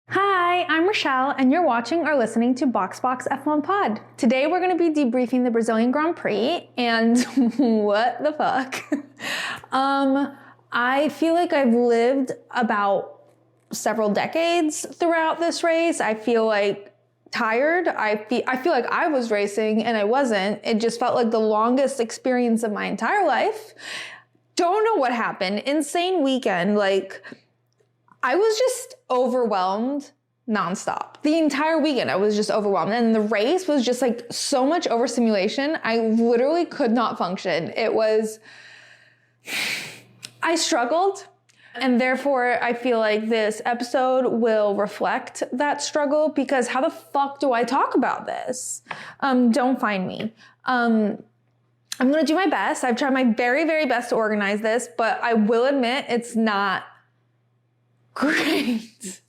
Hi, I'm Rochelle, and you're watching or listening to BoxBox F1 Pod. Today we're going to be debriefing the Brazilian Grand Prix, and what the fuck? I feel like I've lived about several decades throughout this race. I feel like tired. I feel like I was racing and I wasn't. It just felt like the longest experience of my entire life. Don't know what happened. Insane weekend. Like, I was just overwhelmed nonstop. The entire weekend, I was just overwhelmed. And the race was just like so much overstimulation. I literally could not function. I struggled. And therefore, I feel like this episode will reflect that struggle, because how the fuck do I talk about this? Don't find me. I'm gonna do my best. I've tried my very, very best to organize this, but I will admit it's not great.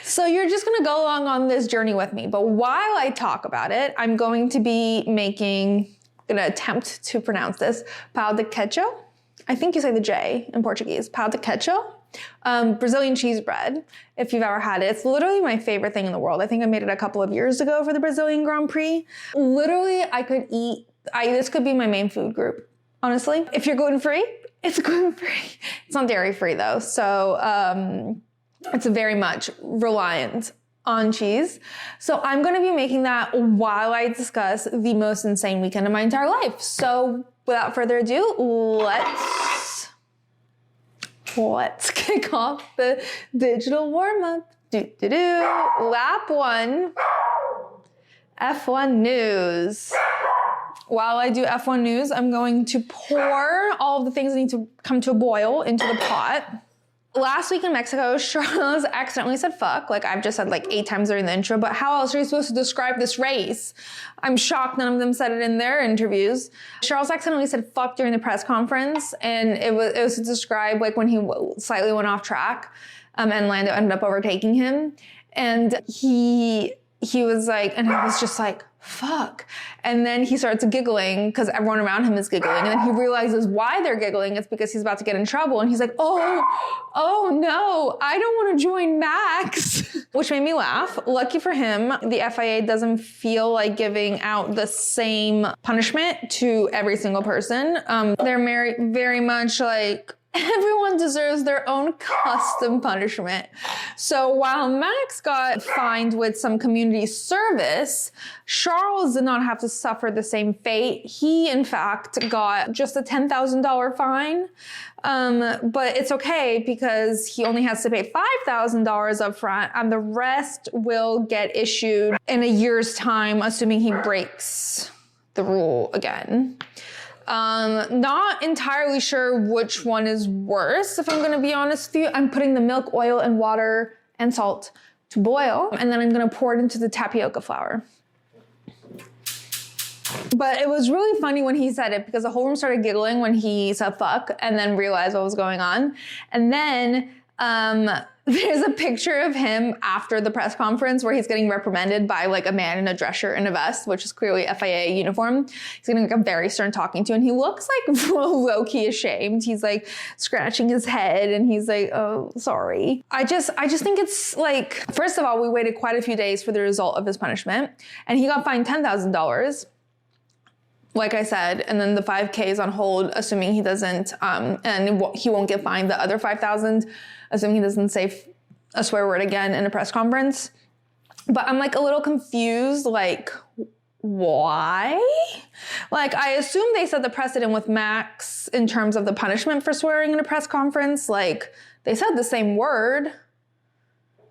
So you're just gonna go along on this journey with me. But while I talk about it, I'm going to be gonna attempt to pronounce this, pão de queijo. I think you say the J in Portuguese, pão de queijo. Brazilian cheese bread, if you've ever had it. It's literally my favorite thing in the world. I think I made it a couple of years ago for the Brazilian Grand Prix. Literally, I could eat, this could be my main food group, honestly. If you're gluten-free, it's gluten-free. It's not dairy-free though, so it's very much reliant on cheese. So I'm gonna be making that while I discuss the most insane weekend of my entire life. So without further ado, let's kick off the digital warm-up. Lap 1, F1 news. While I do F1 news, I'm going to pour all of the things that need to come to a boil into the pot. Last week in Mexico, Charles accidentally said fuck, like I've just said like 8 times during the intro, but how else are you supposed to describe this race? I'm shocked none of them said it in their interviews. Charles accidentally said fuck during the press conference, and it was to describe like when he slightly went off track, and Lando ended up overtaking him, and he was like, and I was just like, fuck. And then he starts giggling because everyone around him is giggling. And then he realizes why they're giggling. It's because he's about to get in trouble. And he's like, oh no, I don't want to join Max, which made me laugh. Lucky for him, the FIA doesn't feel like giving out the same punishment to every single person. They're very much like, everyone deserves their own custom punishment. So while Max got fined with some community service, Charles did not have to suffer the same fate. He, in fact, got just a $10,000 fine. But it's okay because he only has to pay $5,000 up front, and the rest will get issued in a year's time, assuming he breaks the rule again. Not entirely sure which one is worse, if I'm gonna be honest with you. I'm putting the milk, oil, and water and salt to boil, and then I'm gonna pour it into the tapioca flour. But it was really funny when he said it, because the whole room started giggling when he said fuck and then realized what was going on. And then there's a picture of him after the press conference where he's getting reprimanded by like a man in a dress shirt and a vest, which is clearly FIA uniform. He's getting like a very stern talking to, and he looks like low-key ashamed. He's like scratching his head and he's like, oh, sorry. I just think it's like, first of all, we waited quite a few days for the result of his punishment, and he got fined $10,000. Like I said, and then the 5K is on hold, assuming he doesn't, and he won't get fined the other 5,000, assuming he doesn't say a swear word again in a press conference. But I'm like a little confused, like, why? Like, I assume they set the precedent with Max in terms of the punishment for swearing in a press conference. Like, they said the same word.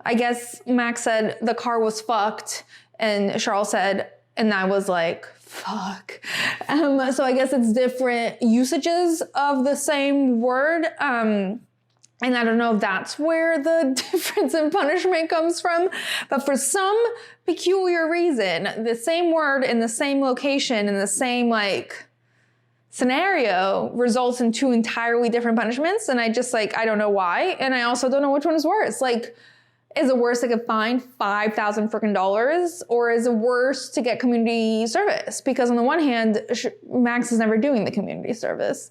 I guess Max said the car was fucked, and Charles said, and I was like, fuck. So I guess it's different usages of the same word. And I don't know if that's where the difference in punishment comes from, but for some peculiar reason, the same word in the same location, in the same like scenario results in 2 entirely different punishments. And I just like, I don't know why. And I also don't know which one is worse. Like, Is it worse to get fined $5,000 freaking dollars, or is it worse to get community service? Because on the one hand, Max is never doing the community service.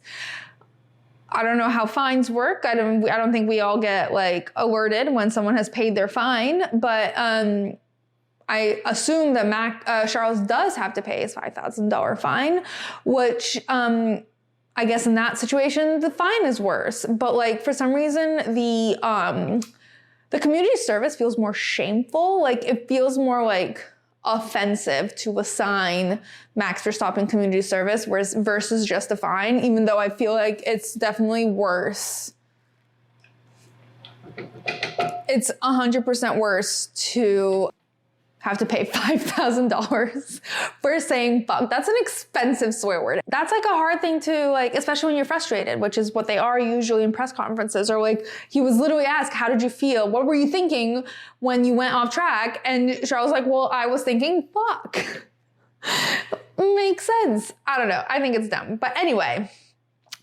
I don't know how fines work. I don't think we all get like alerted when someone has paid their fine, but I assume that Charles does have to pay his $5,000 fine, which I guess in that situation the fine is worse. But like for some reason the community service feels more shameful. Like it feels more like offensive to assign Max Verstappen community service versus just a fine, even though I feel like it's definitely worse. It's 100% worse to have to pay $5,000 for saying fuck. That's an expensive swear word. That's like a hard thing to like, especially when you're frustrated, which is what they are usually in press conferences. Or like, he was literally asked, how did you feel? What were you thinking when you went off track? And Charles was like, well, I was thinking fuck. Makes sense. I don't know. I think it's dumb. But anyway,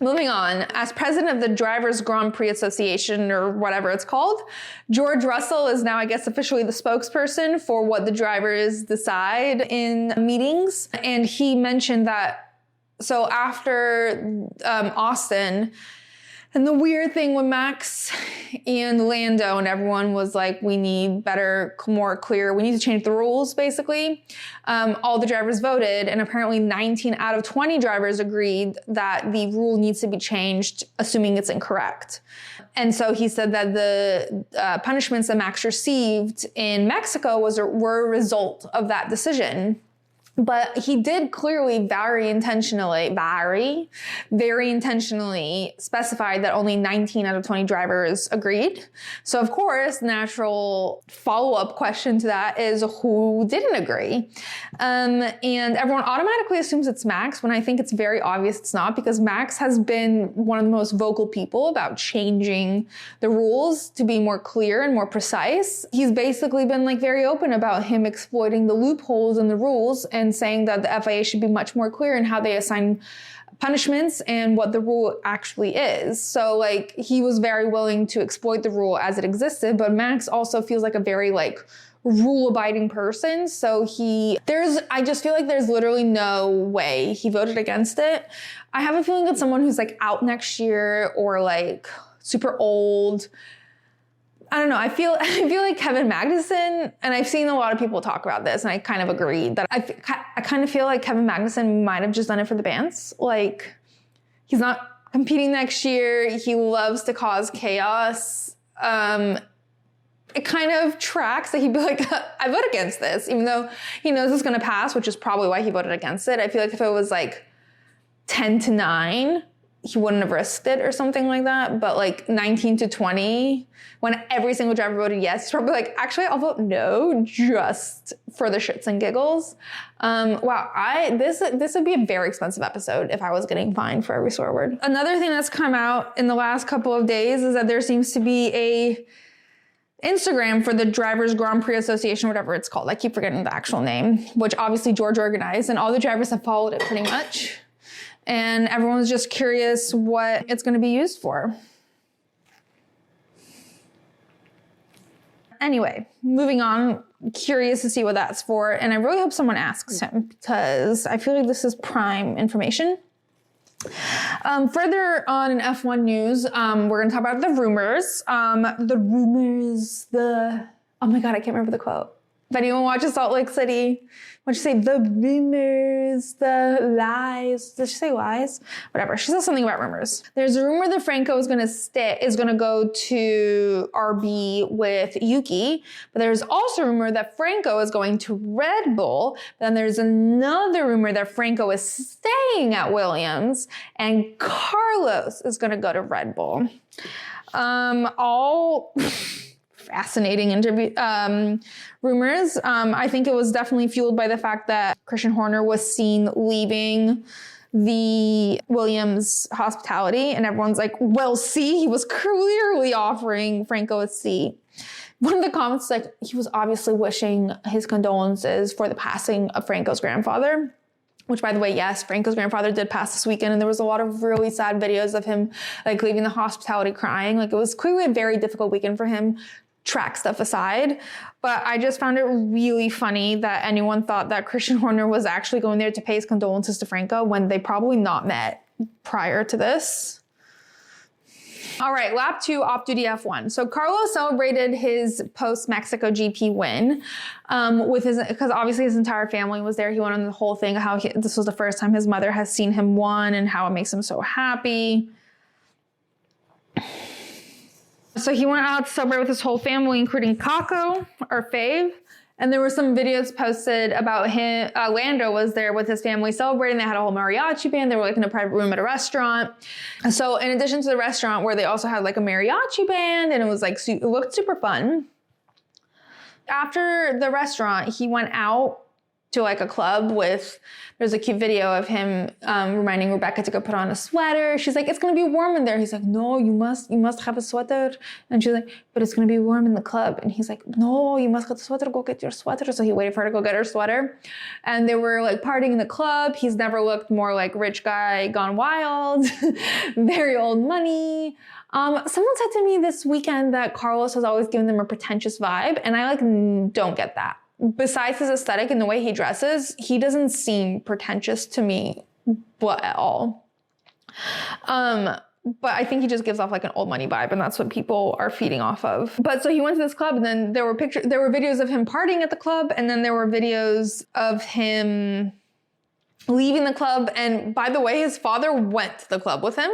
moving on, as president of the Drivers Grand Prix Association, or whatever it's called, George Russell is now, I guess, officially the spokesperson for what the drivers decide in meetings. And he mentioned that, so after Austin, and the weird thing with Max and Lando and everyone was like, we need better, more clear, we need to change the rules, basically. All the drivers voted, and apparently 19 out of 20 drivers agreed that the rule needs to be changed, assuming it's incorrect. And so he said that the punishments that Max received in Mexico were a result of that decision. But he did clearly very intentionally specify that only 19 out of 20 drivers agreed. So of course, natural follow-up question to that is who didn't agree? And everyone automatically assumes it's Max, when I think it's very obvious it's not, because Max has been one of the most vocal people about changing the rules to be more clear and more precise. He's basically been like very open about him exploiting the loopholes in the rules and saying that the FIA should be much more clear in how they assign punishments and what the rule actually is. So like he was very willing to exploit the rule as it existed, but Max also feels like a very like rule-abiding person. So I just feel like there's literally no way he voted against it. I have a feeling that someone who's like out next year or like super old, I don't know. I feel like Kevin Magnussen, and I've seen a lot of people talk about this, and I kind of agree that I kind of feel like Kevin Magnussen might have just done it for the bands. Like, he's not competing next year. He loves to cause chaos. It kind of tracks that he'd be like, I vote against this, even though he knows it's going to pass, which is probably why he voted against it. I feel like if it was like 10-9, he wouldn't have risked it or something like that. But like 19-20, when every single driver voted yes, he's probably like, actually, I'll vote no, just for the shits and giggles. Wow, this would be a very expensive episode if I was getting fined for every swear word. Another thing that's come out in the last couple of days is that there seems to be a Instagram for the Drivers Grand Prix Association, whatever it's called. I keep forgetting the actual name, which obviously George organized, and all the drivers have followed it pretty much. And everyone's just curious what it's going to be used for. Anyway, moving on, curious to see what that's for. And I really hope someone asks him, because I feel like this is prime information. Further on in F1 news, we're going to talk about the rumors. Oh my God, I can't remember the quote. If anyone watches Salt Lake City, what'd you say? The rumors, the lies. Did she say lies? Whatever. She said something about rumors. There's a rumor that Franco is going to go to RB with Yuki. But there's also a rumor that Franco is going to Red Bull. But then there's another rumor that Franco is staying at Williams and Carlos is going to go to Red Bull. All fascinating rumors. I think it was definitely fueled by the fact that Christian Horner was seen leaving the Williams hospitality, and everyone's like, well, see, he was clearly offering Franco a seat. One of the comments is like, he was obviously wishing his condolences for the passing of Franco's grandfather. Which, by the way, yes, Franco's grandfather did pass this weekend, and there was a lot of really sad videos of him like leaving the hospitality crying. Like, it was clearly a very difficult weekend for him. track stuff aside. But I just found it really funny that anyone thought that Christian Horner was actually going there to pay his condolences to Franco when they probably not met prior to this. All right, lap 2, off-duty F1. So Carlos celebrated his post-Mexico GP win because obviously his entire family was there. He went on the whole thing, how this was the first time his mother has seen him won and how it makes him so happy. So he went out to celebrate with his whole family, including Kako, our fave. And there were some videos posted about him. Lando was there with his family celebrating. They had a whole mariachi band. They were like in a private room at a restaurant. So in addition to the restaurant where they also had like a mariachi band and it was like, it looked super fun. After the restaurant, he went out to like a club with, there's a cute video of him reminding Rebecca to go put on a sweater. She's like, it's gonna be warm in there. He's like, no, you must have a sweater. And she's like, but it's gonna be warm in the club. And he's like, no, you must get the sweater, go get your sweater. So he waited for her to go get her sweater. And they were like partying in the club. He's never looked more like rich guy gone wild, very old money. Someone said to me this weekend that Carlos has always given them a pretentious vibe. And I like don't get that. Besides his aesthetic and the way he dresses, he doesn't seem pretentious to me at all. But I think he just gives off like an old money vibe, and that's what people are feeding off of. But so he went to this club, and then there were videos of him partying at the club, and then there were videos of him leaving the club. And by the way, his father went to the club with him.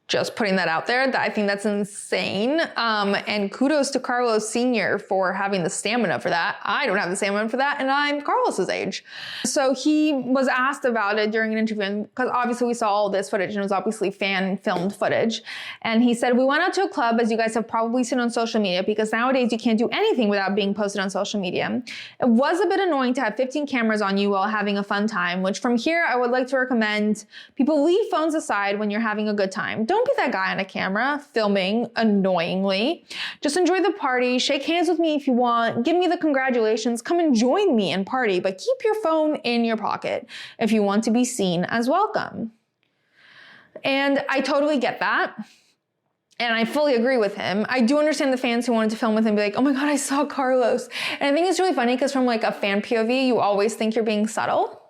Just putting that out there. I think that's insane. And kudos to Carlos Sr. for having the stamina for that. I don't have the stamina for that, and I'm Carlos's age. So he was asked about it during an interview, because obviously we saw all this footage, and it was obviously fan-filmed footage. And he said, we went out to a club, as you guys have probably seen on social media, because nowadays you can't do anything without being posted on social media. It was a bit annoying to have 15 cameras on you while having a fun time, which from here I would like to recommend people leave phones aside when you're having a good time. Don't be that guy on a camera filming annoyingly. Just enjoy the party. Shake hands with me if you want. Give me the congratulations. Come and join me and party, but keep your phone in your pocket if you want to be seen as welcome. And I totally get that. And I fully agree with him. I do understand the fans who wanted to film with him and be like, oh my God, I saw Carlos. And I think it's really funny because from like a fan POV, you always think you're being subtle.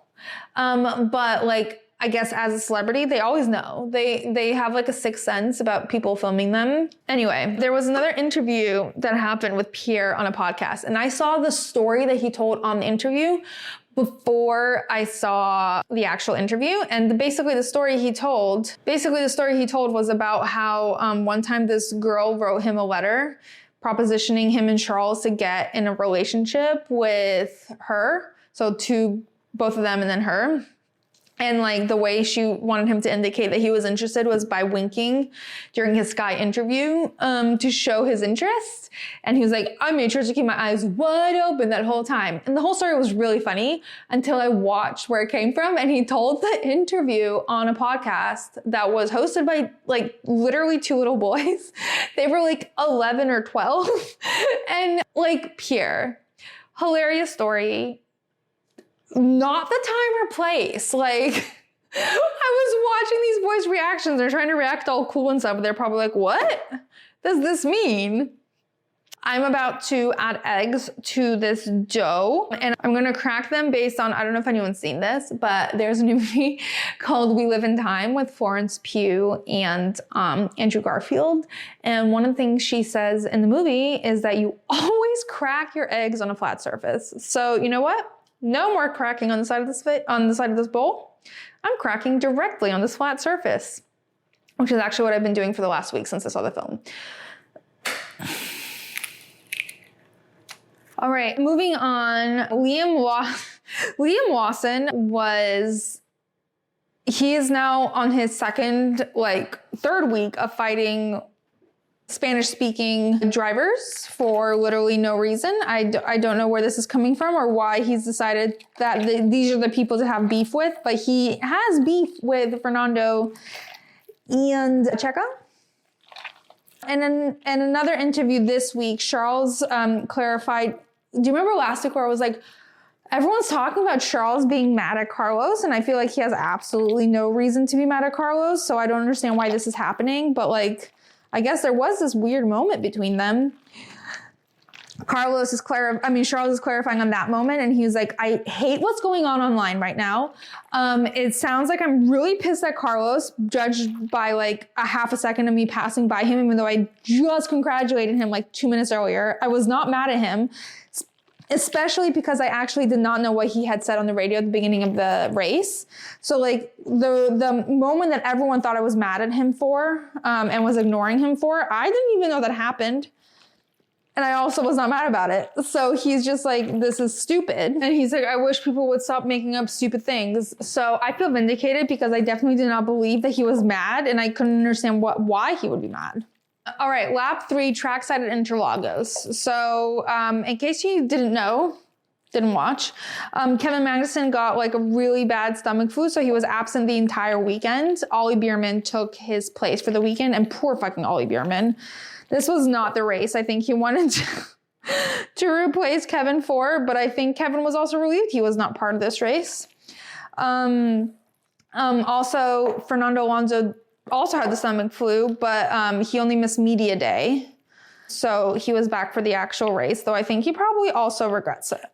But like, I guess as a celebrity, they always know. They have like a sixth sense about people filming them. Anyway, there was another interview that happened with Pierre on a podcast, and I saw the story that he told on the interview before I saw the actual interview. And basically the story he told was about how one time this girl wrote him a letter propositioning him and Charles to get in a relationship with her. So to both of them and then her. And like the way she wanted him to indicate that he was interested was by winking during his Sky interview to show his interest. And he was like, I made sure to keep my eyes wide open that whole time. And the whole story was really funny until I watched where it came from. And he told the interview on a podcast that was hosted by like literally two little boys. They were like 11 or 12. And like Pierre, hilarious story. Not the time or place. Like, I was watching these boys' reactions. They're trying to react all cool and stuff, but they're probably like, what does this mean? I'm about to add eggs to this dough, and I'm gonna crack them based on, I don't know if anyone's seen this, but there's a new movie called We Live in Time with Florence Pugh and Andrew Garfield. And one of the things she says in the movie is that you always crack your eggs on a flat surface. So you know what? No more cracking on the side of this bowl. I'm cracking directly on this flat surface, which is actually what I've been doing for the last week since I saw the film. All right, moving on. Liam Lawson he is now on his third week of fighting Spanish-speaking drivers for literally no reason. I don't know where this is coming from or why he's decided that these are the people to have beef with, but he has beef with Fernando and Checo. And then in another interview this week, Charles clarified, do you remember last week where I was like, everyone's talking about Charles being mad at Carlos, and I feel like he has absolutely no reason to be mad at Carlos, so I don't understand why this is happening, but like, I guess there was this weird moment between them. Charles is clarifying on that moment, and he was like, I hate what's going on online right now. It sounds like I'm really pissed at Carlos, judged by like a half a second of me passing by him, even though I just congratulated him like 2 minutes earlier. I was not mad at him, especially because I actually did not know what he had said on the radio at the beginning of the race. So like the moment that everyone thought I was mad at him for, and was ignoring him for, I didn't even know that happened. And I also was not mad about it. So he's just like, this is stupid. And he's like, I wish people would stop making up stupid things. So I feel vindicated because I definitely did not believe that he was mad, and I couldn't understand why he would be mad. All right, lap 3, trackside at Interlagos. So in case you didn't watch, Kevin Magnussen got like a really bad stomach flu, so he was absent the entire weekend. Ollie Bierman took his place for the weekend, and poor fucking Ollie Bierman. This was not the race I think he wanted to replace Kevin for, but I think Kevin was also relieved he was not part of this race. Also, Fernando Alonso also had the stomach flu, but he only missed media day. So he was back for the actual race, though I think he probably also regrets it.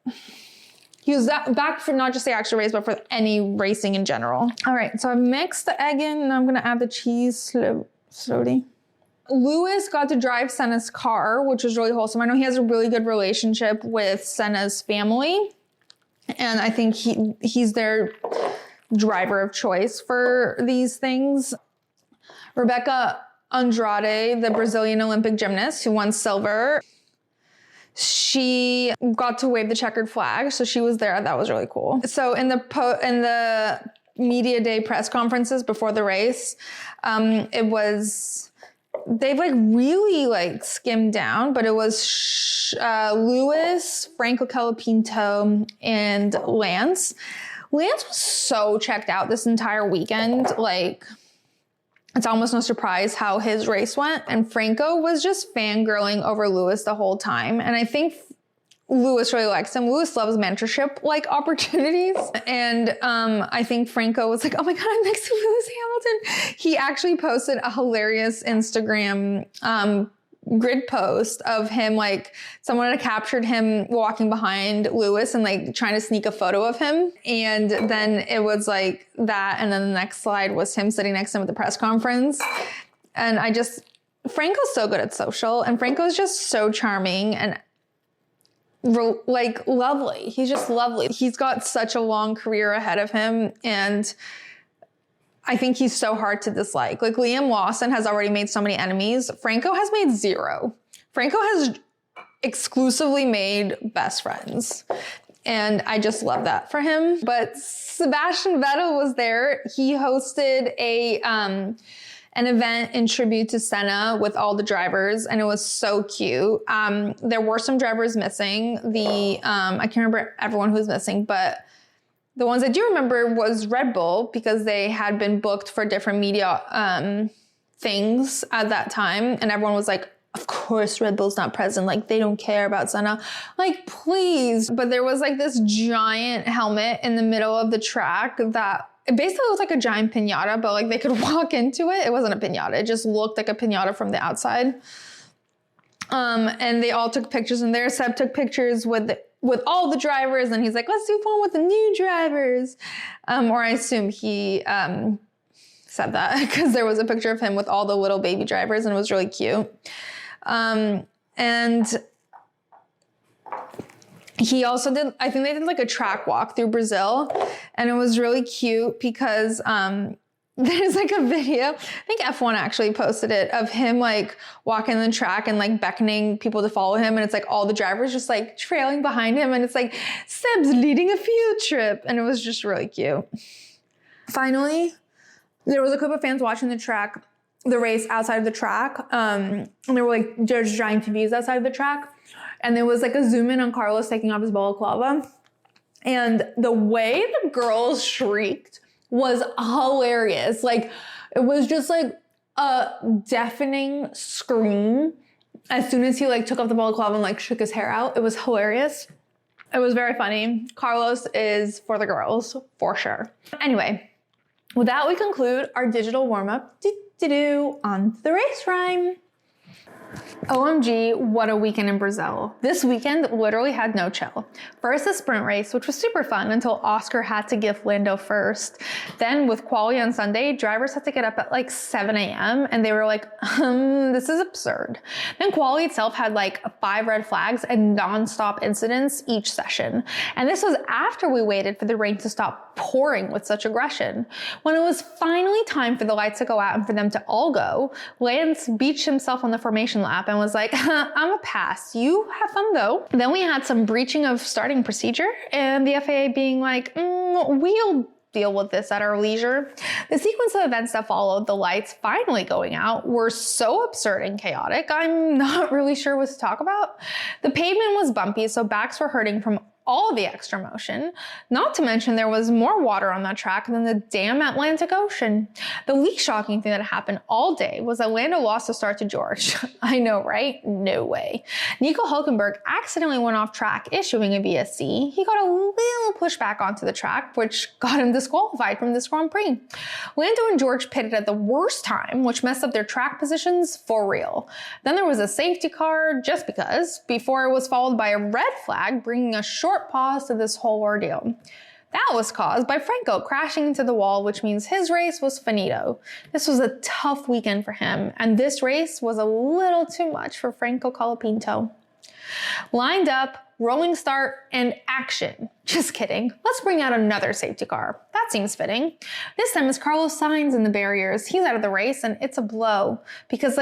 He was back for not just the actual race, but for any racing in general. All right, so I've mixed the egg in, and I'm gonna add the cheese slowly. Lewis got to drive Senna's car, which was really wholesome. I know he has a really good relationship with Senna's family, and I think he's their driver of choice for these things. Rebecca Andrade, the Brazilian Olympic gymnast who won silver, she got to wave the checkered flag, so she was there. That was really cool. So in the media day press conferences before the race, they've like really like skimmed down, but it was Lewis, Franco Colapinto, and Lance. Lance was so checked out this entire weekend. Like, it's almost no surprise how his race went. And Franco was just fangirling over Lewis the whole time. And I think Lewis really likes him. Lewis loves mentorship-like opportunities. And I think Franco was like, oh my God, I'm next to Lewis Hamilton. He actually posted a hilarious Instagram grid post of him, like someone had captured him walking behind Lewis and like trying to sneak a photo of him. And then it was like that. And then the next slide was him sitting next to him at the press conference. And Franco's so good at social, and Franco's just so charming and like lovely. He's just lovely. He's got such a long career ahead of him, and I think he's so hard to dislike. Like, Liam Lawson has already made so many enemies. Franco has made 0. Franco has exclusively made best friends, and I just love that for him. But Sebastian Vettel was there. He hosted an event in tribute to Senna with all the drivers, and it was so cute. There were some drivers missing. I can't remember everyone who was missing, but the ones I do remember was Red Bull, because they had been booked for different media things at that time, and everyone was like, of course Red Bull's not present, like they don't care about Senna. Like, please. But there was like this giant helmet in the middle of the track that it basically looked like a giant piñata, but like they could walk into it. It wasn't a piñata. It just looked like a piñata from the outside. And they all took pictures in there. Seb took pictures with all the drivers, and he's like, let's do fun with the new drivers. Or I assume he said that because there was a picture of him with all the little baby drivers, and it was really cute. And he also did, I think they did like a track walk through Brazil, and it was really cute because there's like a video, I think F1 actually posted it, of him like walking the track and like beckoning people to follow him, and it's like all the drivers just like trailing behind him, and it's like, Seb's leading a field trip, and it was just really cute. Finally, there was a group of fans watching the race outside of the track, and there were like just giant TVs outside of the track. And there was like a zoom in on Carlos taking off his balaclava. And the way the girls shrieked was hilarious. Like, it was just like a deafening scream as soon as he like took off the balaclava and like shook his hair out. It was hilarious. It was very funny. Carlos is for the girls, for sure. Anyway, with that, we conclude our digital warm-up. On to the race rhyme. OMG, what a weekend in Brazil. This weekend literally had no chill. First, the sprint race, which was super fun until Oscar had to give Lando first. Then with quali on Sunday, drivers had to get up at like 7 a.m. and they were like, this is absurd. Then quali itself had like 5 red flags and non-stop incidents each session. And this was after we waited for the rain to stop pouring with such aggression. When it was finally time for the lights to go out and for them to all go, Lance beached himself on the formation lap and was like, I'm a pass. You have fun though. Then we had some breaching of starting procedure and the FAA being like, we'll deal with this at our leisure. The sequence of events that followed the lights finally going out were so absurd and chaotic, I'm not really sure what to talk about. The pavement was bumpy, so backs were hurting from all the extra motion. Not to mention there was more water on that track than the damn Atlantic Ocean. The least shocking thing that happened all day was that Lando lost the start to George. I know, right? No way. Nico Hülkenberg accidentally went off track issuing a VSC. He got a little pushback onto the track, which got him disqualified from this Grand Prix. Lando and George pitted at the worst time, which messed up their track positions for real. Then there was a safety car, just because, before it was followed by a red flag, bringing a short pause to this whole ordeal. That was caused by Franco crashing into the wall, which means his race was finito. This was a tough weekend for him, and this race was a little too much for Franco Colapinto. Lined up, rolling start, and action. Just kidding. Let's bring out another safety car. That seems fitting. This time it's Carlos Sainz in the barriers. He's out of the race, and it's a blow. Because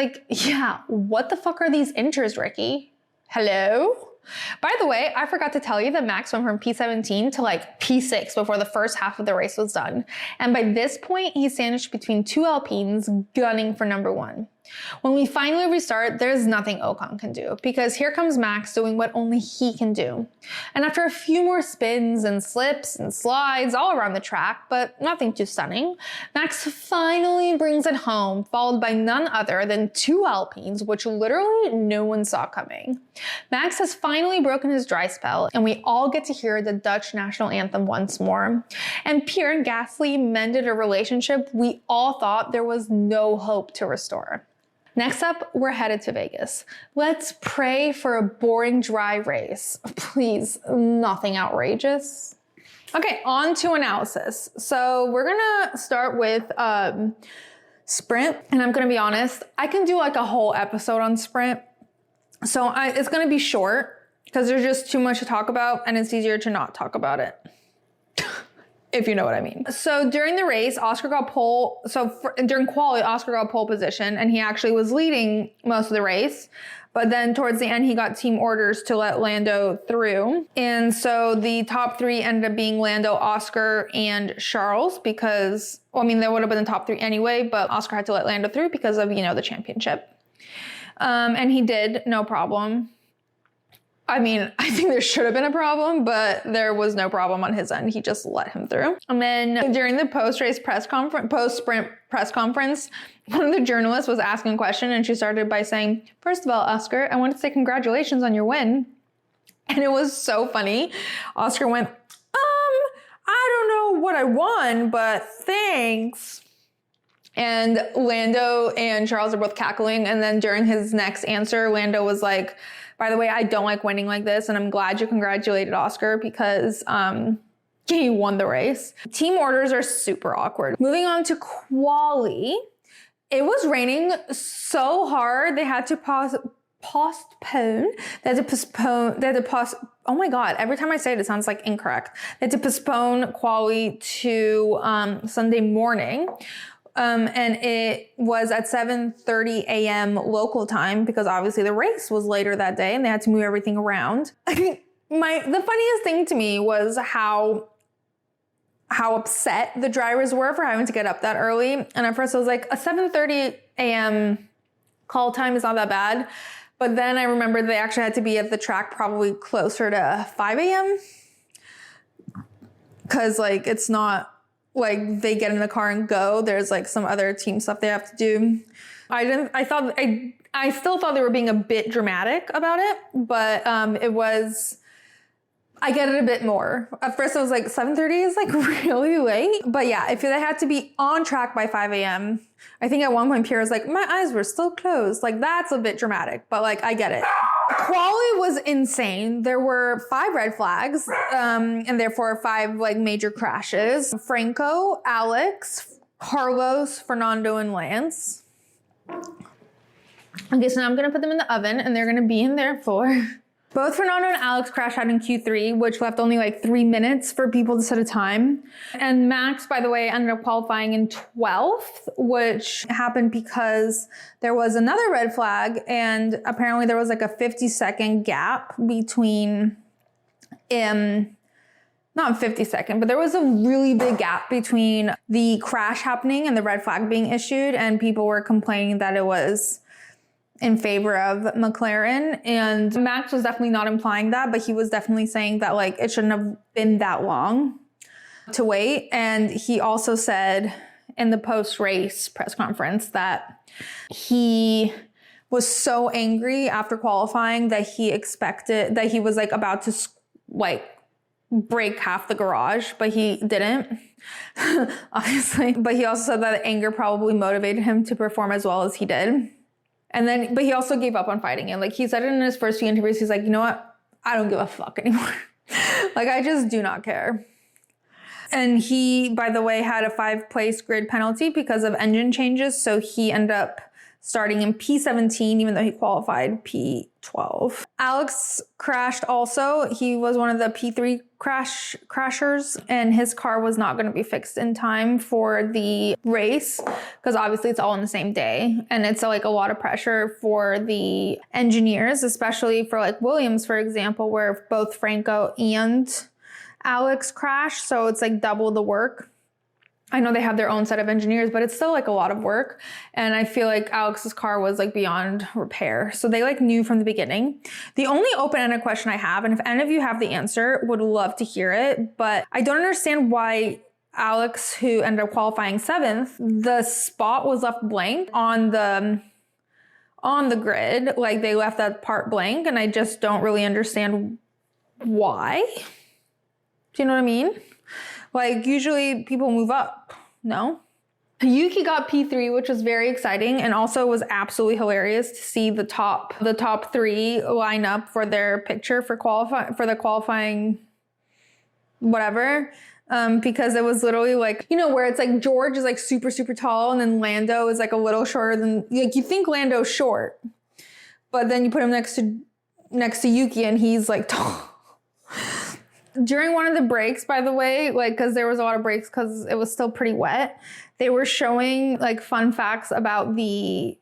what the fuck are these inters, Ricky? Hello? By the way, I forgot to tell you that Max went from P17 to like P6 before the first half of the race was done. And by this point, he's sandwiched between 2 Alpines gunning for number 1. When we finally restart, there's nothing Ocon can do because here comes Max doing what only he can do. And after a few more spins and slips and slides all around the track, but nothing too stunning, Max finally brings it home, followed by none other than 2 Alpines, which literally no one saw coming. Max has finally broken his dry spell, and we all get to hear the Dutch national anthem once more. And Pierre and Gasly mended a relationship we all thought there was no hope to restore. Next up, we're headed to Vegas. Let's pray for a boring, dry race. Please, nothing outrageous. Okay, on to analysis. So we're gonna start with sprint, and I'm gonna be honest, I can do like a whole episode on sprint. So it's gonna be short because there's just too much to talk about, and it's easier to not talk about it. If you know what I mean. So during the race, Oscar got pole. During quali, Oscar got pole position, and he actually was leading most of the race. But then towards the end, he got team orders to let Lando through. And so the top 3 ended up being Lando, Oscar, and Charles because, they would have been the top 3 anyway, but Oscar had to let Lando through because of, the championship. And he did, no problem. I think there should have been a problem, but there was no problem on his end. He just let him through. And then during the post-sprint press conference, one of the journalists was asking a question, and she started by saying, "First of all, Oscar, I want to say congratulations on your win." And it was so funny. Oscar went, I don't know what I won, but thanks. And Lando and Charles are both cackling. And then during his next answer, Lando was like, "By the way, I don't like winning like this, and I'm glad you congratulated Oscar because he won the race." Team orders are super awkward. Moving on to quali, it was raining so hard they had to postpone. Oh my God, every time I say it sounds like incorrect. They had to postpone quali to Sunday morning. And it was at 7:30 a.m. local time because obviously the race was later that day and they had to move everything around. The funniest thing to me was how upset the drivers were for having to get up that early. And at first I was like, a 7:30 a.m. call time is not that bad. But then I remembered they actually had to be at the track probably closer to 5 a.m. Because it's not they get in the car and go. There's some other team stuff they have to do. I still thought they were being a bit dramatic about it, but it was I get it a bit more. At first I was like, 7:30 is like really late. But yeah, I feel they had to be on track by 5 a.m. I think at one point Pierre was like, my eyes were still closed. Like that's a bit dramatic, but like I get it. Quali was insane. There were 5 red flags, and therefore 5 like major crashes. Franco, Alex, Carlos, Fernando, and Lance. Okay, so now I'm gonna put them in the oven and they're gonna be in there for... Both Fernando and Alex crashed out in Q3, which left only like 3 minutes for people to set a time. And Max, by the way, ended up qualifying in 12th, which happened because there was another red flag. And apparently there was like a 50-second gap between, not 50-second, but there was a really big gap between the crash happening and the red flag being issued. And people were complaining that it was in favor of McLaren, and Max was definitely not implying that, but he was definitely saying that like it shouldn't have been that long to wait. And he also said in the post-race press conference that he was so angry after qualifying that he was like about to like break half the garage, but he didn't, obviously. But he also said that anger probably motivated him to perform as well as he did. But he also gave up on fighting. And like he said it in his first few interviews, he's like, you know what? I don't give a fuck anymore. Like I just do not care. And he, by the way, had a 5-place grid penalty because of engine changes. So he ended up starting in P17, even though he qualified P12. Alex crashed also. He was one of the P3 crashers, and his car was not going to be fixed in time for the race because obviously it's all on the same day. And it's like a lot of pressure for the engineers, especially for like Williams, for example, where both Franco and Alex crashed. So it's like double the work. I know they have their own set of engineers, but it's still like a lot of work. And I feel like Alex's car was like beyond repair. So they like knew from the beginning. The only open-ended question I have, and if any of you have the answer, would love to hear it, but I don't understand why Alex, who ended up qualifying 7th, the spot was left blank on the grid. Like they left that part blank, and I just don't really understand why. Do you know what I mean? Like usually people move up, no? Yuki got P3, which was very exciting, and also was absolutely hilarious to see the top 3 line up for their picture for the qualifying whatever. Because it was literally like, you know, where it's like George is like super, super tall, and then Lando is like a little shorter than, like you think Lando's short, but then you put him next to Yuki and he's like tall. During one of the breaks, by the way, like, cause there was a lot of breaks cause it was still pretty wet, they were showing like fun facts about now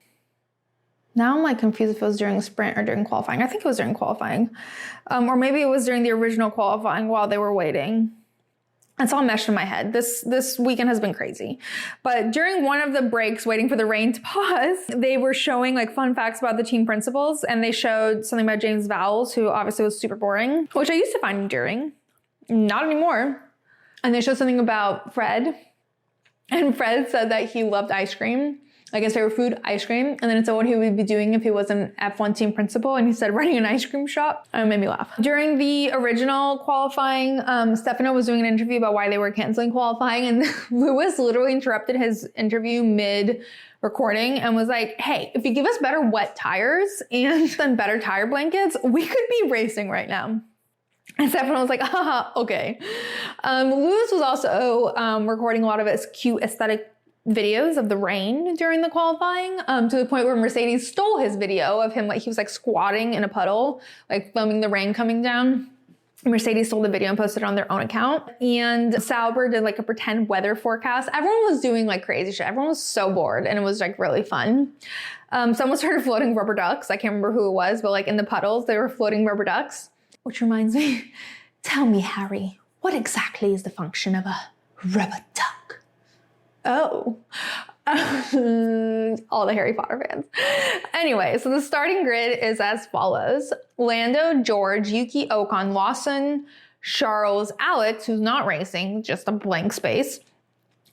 I'm like confused if it was during the sprint or during qualifying. I think it was during qualifying. Or maybe it was during the original qualifying while they were waiting. It's all meshed in my head. This weekend has been crazy. But during one of the breaks, waiting for the rain to pause, they were showing like fun facts about the team principals, and they showed something about James Vowles, who obviously was super boring, which I used to find endearing. Not anymore. And they showed something about Fred, and Fred said that he loved ice cream. Like his favorite food, ice cream. And then it said what he would be doing if he was an F1 team principal. And he said running an ice cream shop. And it made me laugh. During the original qualifying, Stefano was doing an interview about why they were canceling qualifying. And Lewis literally interrupted his interview mid-recording and was like, hey, if you give us better wet tires and then better tire blankets, we could be racing right now. And Stefano was like, haha, okay. Lewis was also recording a lot of his cute aesthetic videos of the rain during the qualifying, to the point where Mercedes stole his video of him, like he was like squatting in a puddle, like filming the rain coming down. Mercedes stole the video and posted it on their own account. And Sauber did like a pretend weather forecast. Everyone was doing like crazy shit. Everyone was so bored, and it was like really fun. Someone started floating rubber ducks. I can't remember who it was, but like in the puddles, they were floating rubber ducks. Which reminds me, tell me, Harry, what exactly is the function of a rubber duck? Oh, all the Harry Potter fans. Anyway, so the starting grid is as follows. Lando, George, Yuki, Ocon, Lawson, Charles, Alex, who's not racing, just a blank space,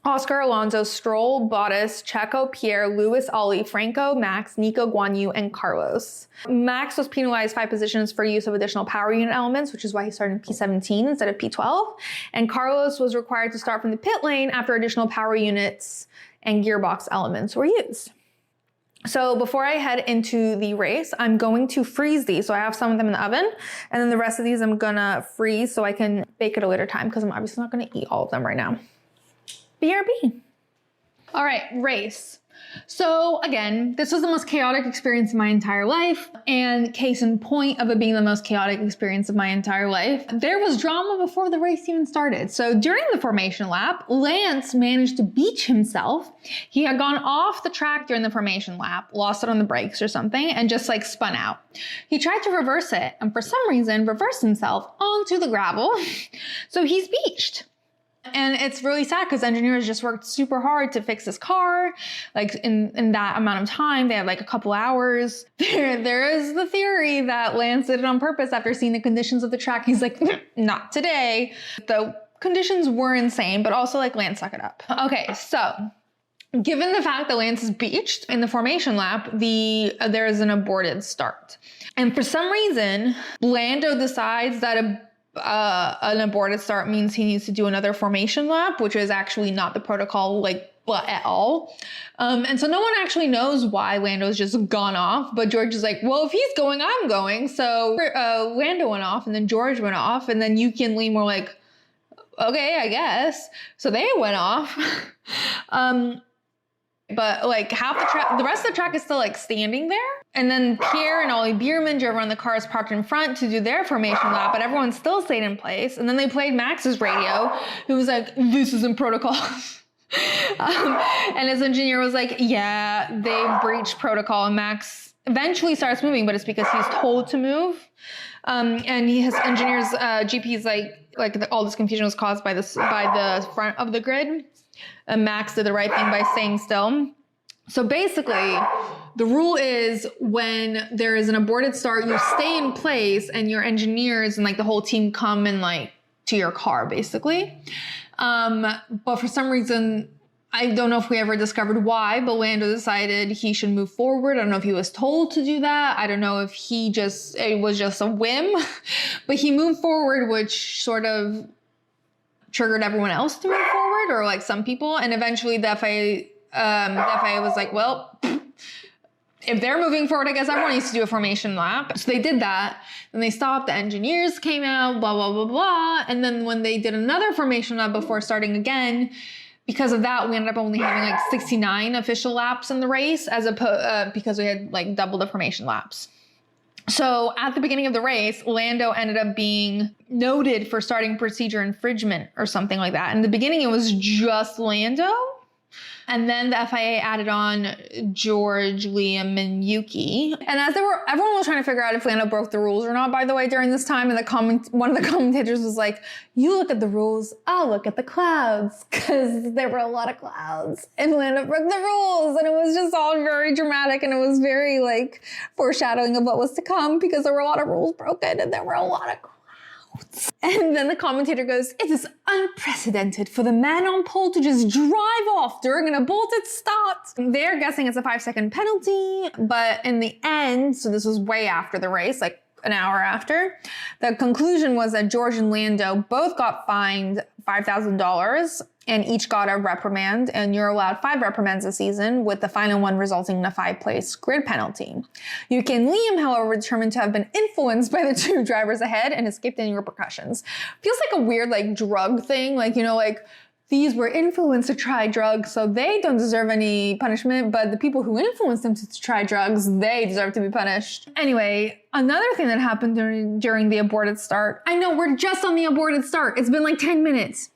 Oscar, Alonso, Stroll, Bottas, Checo, Pierre, Lewis, Ollie, Franco, Max, Nico, Guan Yu, and Carlos. Max was penalized 5 positions for use of additional power unit elements, which is why he started in P17 instead of P12. And Carlos was required to start from the pit lane after additional power units and gearbox elements were used. So before I head into the race, I'm going to freeze these. So I have some of them in the oven, and then the rest of these I'm gonna freeze so I can bake at a later time because I'm obviously not gonna eat all of them right now. BRB. All right, race. So again, this was the most chaotic experience of my entire life, and case in point of it being the most chaotic experience of my entire life, there was drama before the race even started. So during the formation lap, Lance managed to beach himself. He had gone off the track during the formation lap, lost it on the brakes or something, and just like spun out. He tried to reverse it, and for some reason reversed himself onto the gravel. So he's beached. And it's really sad because engineers just worked super hard to fix this car. Like in that amount of time, they had like a couple hours. There is the theory that Lance did it on purpose after seeing the conditions of the track. He's like, not today. The conditions were insane, but also like Lance, suck it up. Okay, so given the fact that Lance is beached in the formation lap, there is an aborted start. And for some reason, Lando decides that an aborted start means he needs to do another formation lap, which is actually not the protocol at all. And so no one actually knows why Lando's just gone off, but George is like, well, if he's going, I'm going. So Lando went off, and then George went off, and then Yuki and Liam were like, okay, I guess. So they went off. But like half the track, the rest of the track is still like standing there. And then Pierre and Ollie Bierman drove around the cars parked in front to do their formation lap, but everyone still stayed in place. And then they played Max's radio, who was like, this isn't protocol. And his engineer was like, yeah, they breached protocol. And Max eventually starts moving, but it's because he's told to move. And his engineer's GP's like all this confusion was caused by the front of the grid. And Max did the right thing by staying still. So basically, the rule is when there is an aborted start, you stay in place and your engineers and like the whole team come and like to your car, basically. But for some reason, I don't know if we ever discovered why, but Lando decided he should move forward. I don't know if he was told to do that. I don't know if it was just a whim, but he moved forward, which sort of triggered everyone else to move forward, or like some people. And eventually the FIA was like, well, if they're moving forward, I guess everyone needs to do a formation lap. So they did that. Then they stopped. The engineers came out, blah, blah, blah, blah. And then when they did another formation lap before starting again, because of that, we ended up only having like 69 official laps in the race because we had like double the formation laps. So at the beginning of the race, Lando ended up being noted for starting procedure infringement or something like that. In the beginning, it was just Lando. And then the FIA added on George, Liam, and Yuki. And as everyone was trying to figure out if Lando broke the rules or not, by the way, during this time, and one of the commentators was like, you look at the rules, I'll look at the clouds, because there were a lot of clouds. And Lando broke the rules, and it was just all very dramatic, and it was very like foreshadowing of what was to come, because there were a lot of rules broken, and there were a lot of clouds. And then the commentator goes, it is unprecedented for the man on pole to just drive off during an aborted start. They're guessing it's a 5-second penalty, but in the end, so this was way after the race, like an hour after, the conclusion was that George and Lando both got fined $5,000 and each got a reprimand, and you're allowed 5 reprimands a season, with the final one resulting in a 5-place grid penalty. Yuki and Liam, however, determined to have been influenced by the 2 drivers ahead and escaped any repercussions. Feels like a weird like drug thing, like, you know, like these were influenced to try drugs, so they don't deserve any punishment, but the people who influenced them to try drugs, they deserve to be punished. Anyway, another thing that happened during the aborted start, I know we're just on the aborted start, it's been like 10 minutes.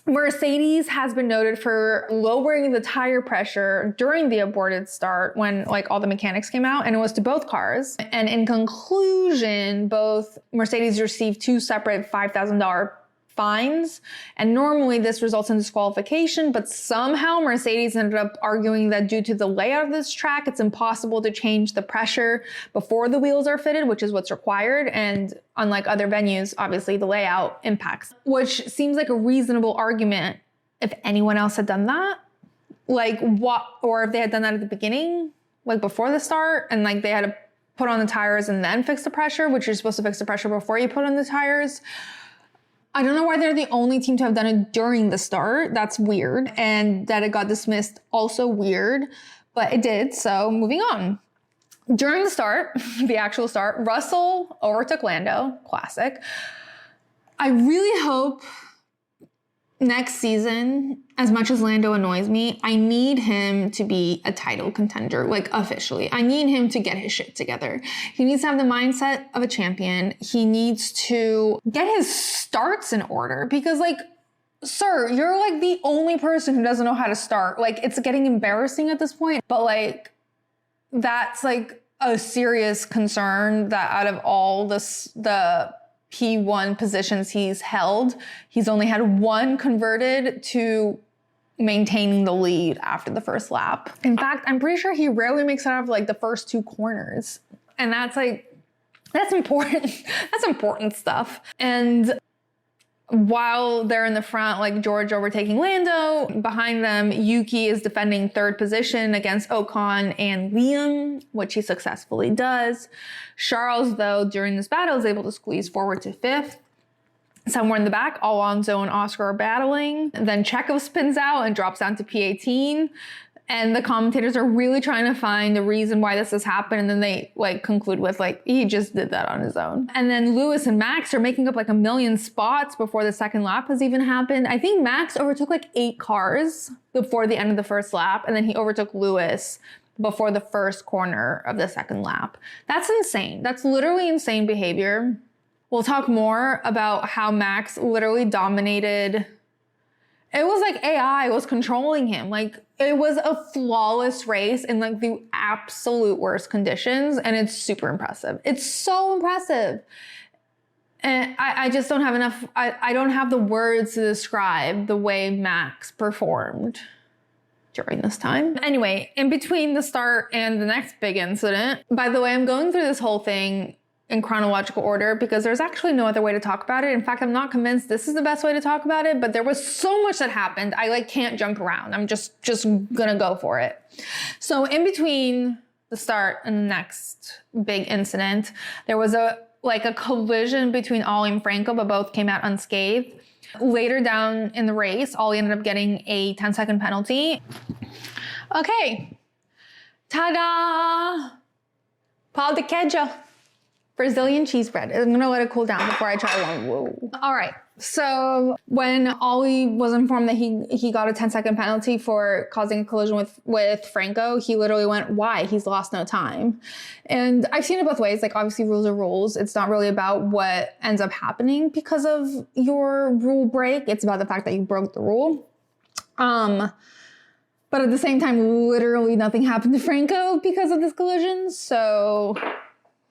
Mercedes has been noted for lowering the tire pressure during the aborted start when like all the mechanics came out, and it was to both cars. And in conclusion, both Mercedes received 2 separate $5,000 fines. And normally this results in disqualification, but somehow Mercedes ended up arguing that due to the layout of this track, it's impossible to change the pressure before the wheels are fitted, which is what's required. And unlike other venues, obviously the layout impacts, which seems like a reasonable argument if anyone else had done that. Like what, or if they had done that at the beginning, like before the start, and like they had to put on the tires and then fix the pressure, which you're supposed to fix the pressure before you put on the tires. I don't know why they're the only team to have done it during the start. That's weird. And that it got dismissed, also weird, but it did. So moving on. During the start, the actual start, Russell overtook Lando, classic. I really hope next season, as much as Lando annoys me, I need him to be a title contender, like officially. I need him to get his shit together. He needs to have the mindset of a champion. He needs to get his starts in order because like, sir, you're like the only person who doesn't know how to start. Like it's getting embarrassing at this point, but like that's like a serious concern that out of all the P1 positions he's held, he's only had one converted to maintaining the lead after the first lap. In fact, I'm pretty sure he rarely makes it out of like the first 2 corners. And that's like, that's important. That's important stuff. And while they're in the front, like George overtaking Lando, behind them, Yuki is defending 3rd position against Ocon and Liam, which he successfully does. Charles, though, during this battle is able to squeeze forward to 5th. Somewhere in the back, Alonso and Oscar are battling. Then Checo spins out and drops down to P18. And the commentators are really trying to find the reason why this has happened. And then they like conclude with like, he just did that on his own. And then Lewis and Max are making up like a million spots before the second lap has even happened. I think Max overtook like 8 cars before the end of the first lap. And then he overtook Lewis before the first corner of the second lap. That's insane. That's literally insane behavior. We'll talk more about how Max literally dominated. It was like AI was controlling him. Like it was a flawless race in like the absolute worst conditions. And it's super impressive. It's so impressive. And I just don't have enough, I don't have the words to describe the way Max performed during this time. Anyway, in between the start and the next big incident, by the way, I'm going through this whole thing in chronological order because there's actually no other way to talk about it. In fact, I'm not convinced this is the best way to talk about it, but there was so much that happened. I like can't jump around. I'm just gonna go for it. So in between the start and the next big incident, there was a collision between Ollie and Franco, but both came out unscathed. Later down in the race, Ollie ended up getting a 10-second penalty. Okay. Ta-da! Pau de queijo. Brazilian cheese bread. I'm gonna let it cool down before I try one. Whoa. All right. So when Ollie was informed that he got a 10-second penalty for causing a collision with Franco, he literally went, why? He's lost no time. And I've seen it both ways. Like obviously rules are rules. It's not really about what ends up happening because of your rule break. It's about the fact that you broke the rule. But at the same time, literally nothing happened to Franco because of this collision. So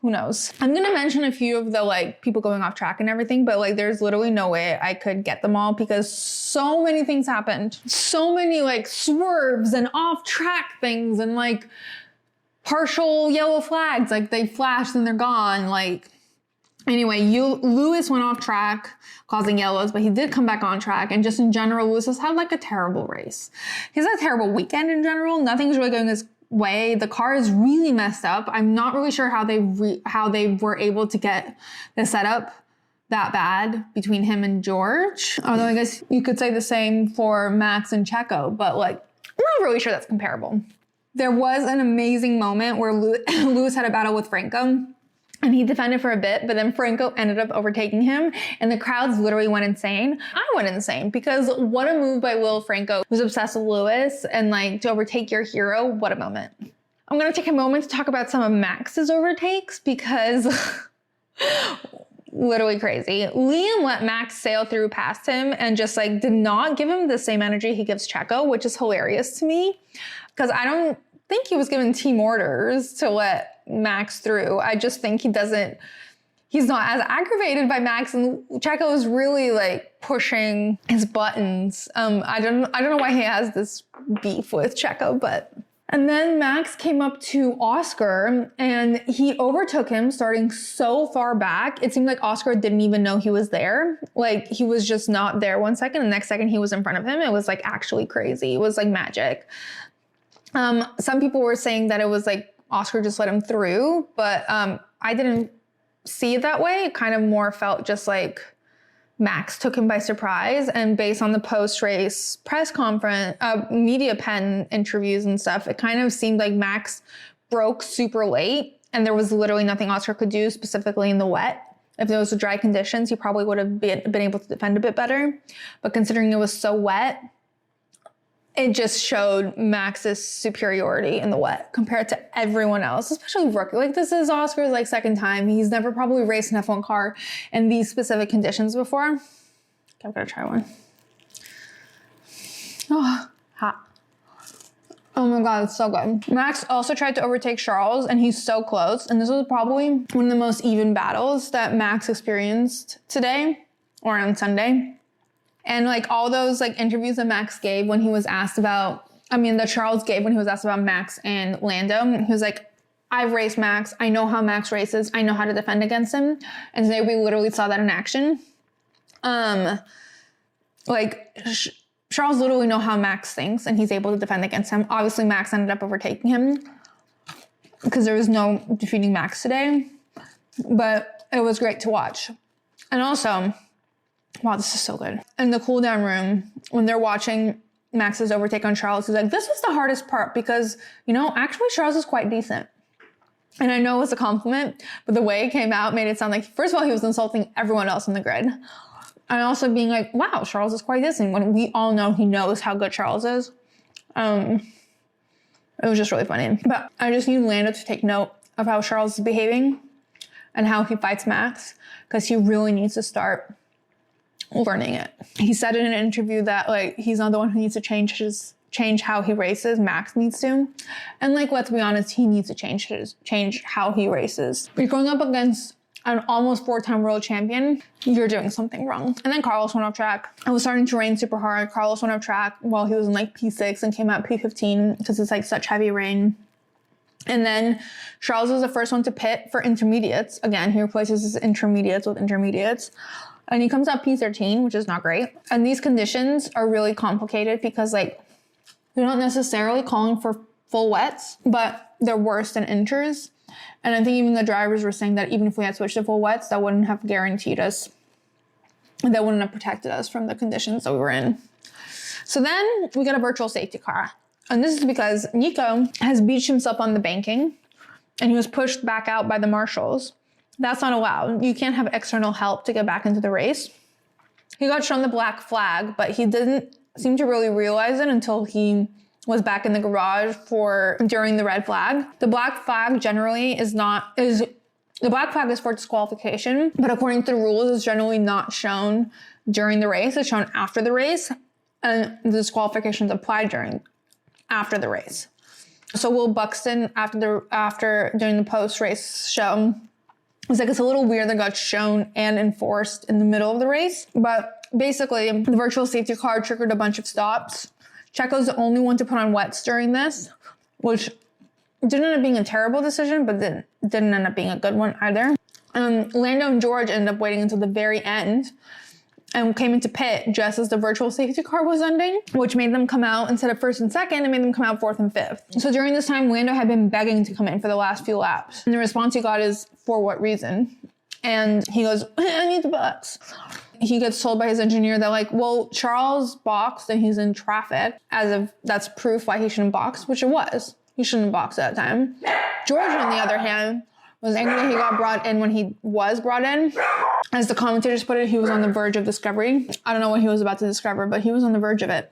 who knows? I'm gonna mention a few of the like people going off track and everything, but like there's literally no way I could get them all because so many things happened. So many like swerves and off track things and like partial yellow flags. Like they flashed and they're gone. Like anyway, Lewis went off track causing yellows, but he did come back on track. And just in general, Lewis has had like a terrible race. He's had a terrible weekend in general. Nothing's really going his way. The car is really messed up. I'm not really sure how they were able to get the setup that bad between him and George. Although I guess you could say the same for Max and Checo, but like I'm not really sure that's comparable. There was an amazing moment where Lewis had a battle with Franco. And he defended for a bit, but then Franco ended up overtaking him and the crowds literally went insane. I went insane because what a move by Will Franco, who's obsessed with Lewis, and like to overtake your hero, what a moment. I'm gonna take a moment to talk about some of Max's overtakes because literally crazy. Liam let Max sail through past him and just like did not give him the same energy he gives Checo, which is hilarious to me because I don't think he was given team orders to let Max through. I just think he's not as aggravated by Max, and Checo is really like pushing his buttons. I don't know why he has this beef with Checo, but And then Max came up to Oscar and he overtook him starting so far back. It seemed like Oscar didn't even know he was there. Like he was just not there 1 second. The next second he was in front of him. It was like actually crazy. It was like magic. Some people were saying that it was like Oscar just let him through, but I didn't see it that way. It kind of more felt just like Max took him by surprise, and based on the post-race press conference, media pen interviews and stuff, it kind of seemed like Max broke super late and there was literally nothing Oscar could do, specifically in the wet. If there was dry conditions, he probably would have been able to defend a bit better. But considering it was so wet, it just showed Max's superiority in the wet compared to everyone else, especially rookie. Like this is Oscar's like second time. He's never probably raced an F1 car in these specific conditions before. Okay, I'm gonna try one. Oh, hot. Oh my God, it's so good. Max also tried to overtake Charles and he's so close. And this was probably one of the most even battles that Max experienced today or on Sunday. And like all those like interviews that Max gave when he was asked about, that Charles gave when he was asked about Max and Lando, he was like, I've raced Max. I know how Max races. I know how to defend against him. And today we literally saw that in action. Charles literally know how Max thinks and he's able to defend against him. Obviously Max ended up overtaking him because there was no defeating Max today, but it was great to watch. And also, wow, this is so good. In the cool down room, when they're watching Max's overtake on Charles, he's like, this was the hardest part because, actually Charles is quite decent. And I know it was a compliment, but the way it came out made it sound like, first of all, he was insulting everyone else in the grid. And also being like, wow, Charles is quite decent when we all know he knows how good Charles is. It was just really funny. But I just need Lando to take note of how Charles is behaving and how he fights Max because he really needs to start learning it. He said in an interview that like he's not the one who needs to change how he races. Max needs to. And like, let's be honest, he needs to change how he races. You're going up against an almost 4-time world champion, you're doing something wrong. And then Carlos went off track. It was starting to rain super hard. Carlos went off track while he was in like P6 and came out P15 because it's like such heavy rain. And then Charles was the first one to pit for intermediates. Again, he replaces his intermediates with intermediates. And he comes out P13, which is not great. And these conditions are really complicated because like, they're not necessarily calling for full wets, but they're worse than inters. And I think even the drivers were saying that even if we had switched to full wets, that wouldn't have guaranteed us, that wouldn't have protected us from the conditions that we were in. So then we got a virtual safety car. And this is because Nico has beached himself on the banking and he was pushed back out by the marshals. That's not allowed. You can't have external help to get back into the race. He got shown the black flag, but he didn't seem to really realize it until he was back in the garage during the red flag. The black flag generally the black flag is for disqualification, but according to the rules, it's generally not shown during the race. It's shown after the race, and the disqualifications applied after the race. So Will Buxton, after doing the post-race show, it's like it's a little weird that got shown and enforced in the middle of the race. But basically, the virtual safety car triggered a bunch of stops. Checo's the only one to put on wets during this, which didn't end up being a terrible decision, but didn't end up being a good one either. Lando and George ended up waiting until the very end and came into pit just as the virtual safety car was ending, which made them come out instead of first and second, it made them come out fourth and fifth. So during this time, Lando had been begging to come in for the last few laps. And the response he got is, for what reason? And he goes, I need the box. He gets told by his engineer that like, well, Charles boxed and he's in traffic, as if that's proof why he shouldn't box, which it was. He shouldn't box at that time. George, on the other hand, was angry that he got brought in when he was brought in. As the commentators put it, he was on the verge of discovery. I don't know what he was about to discover, but he was on the verge of it.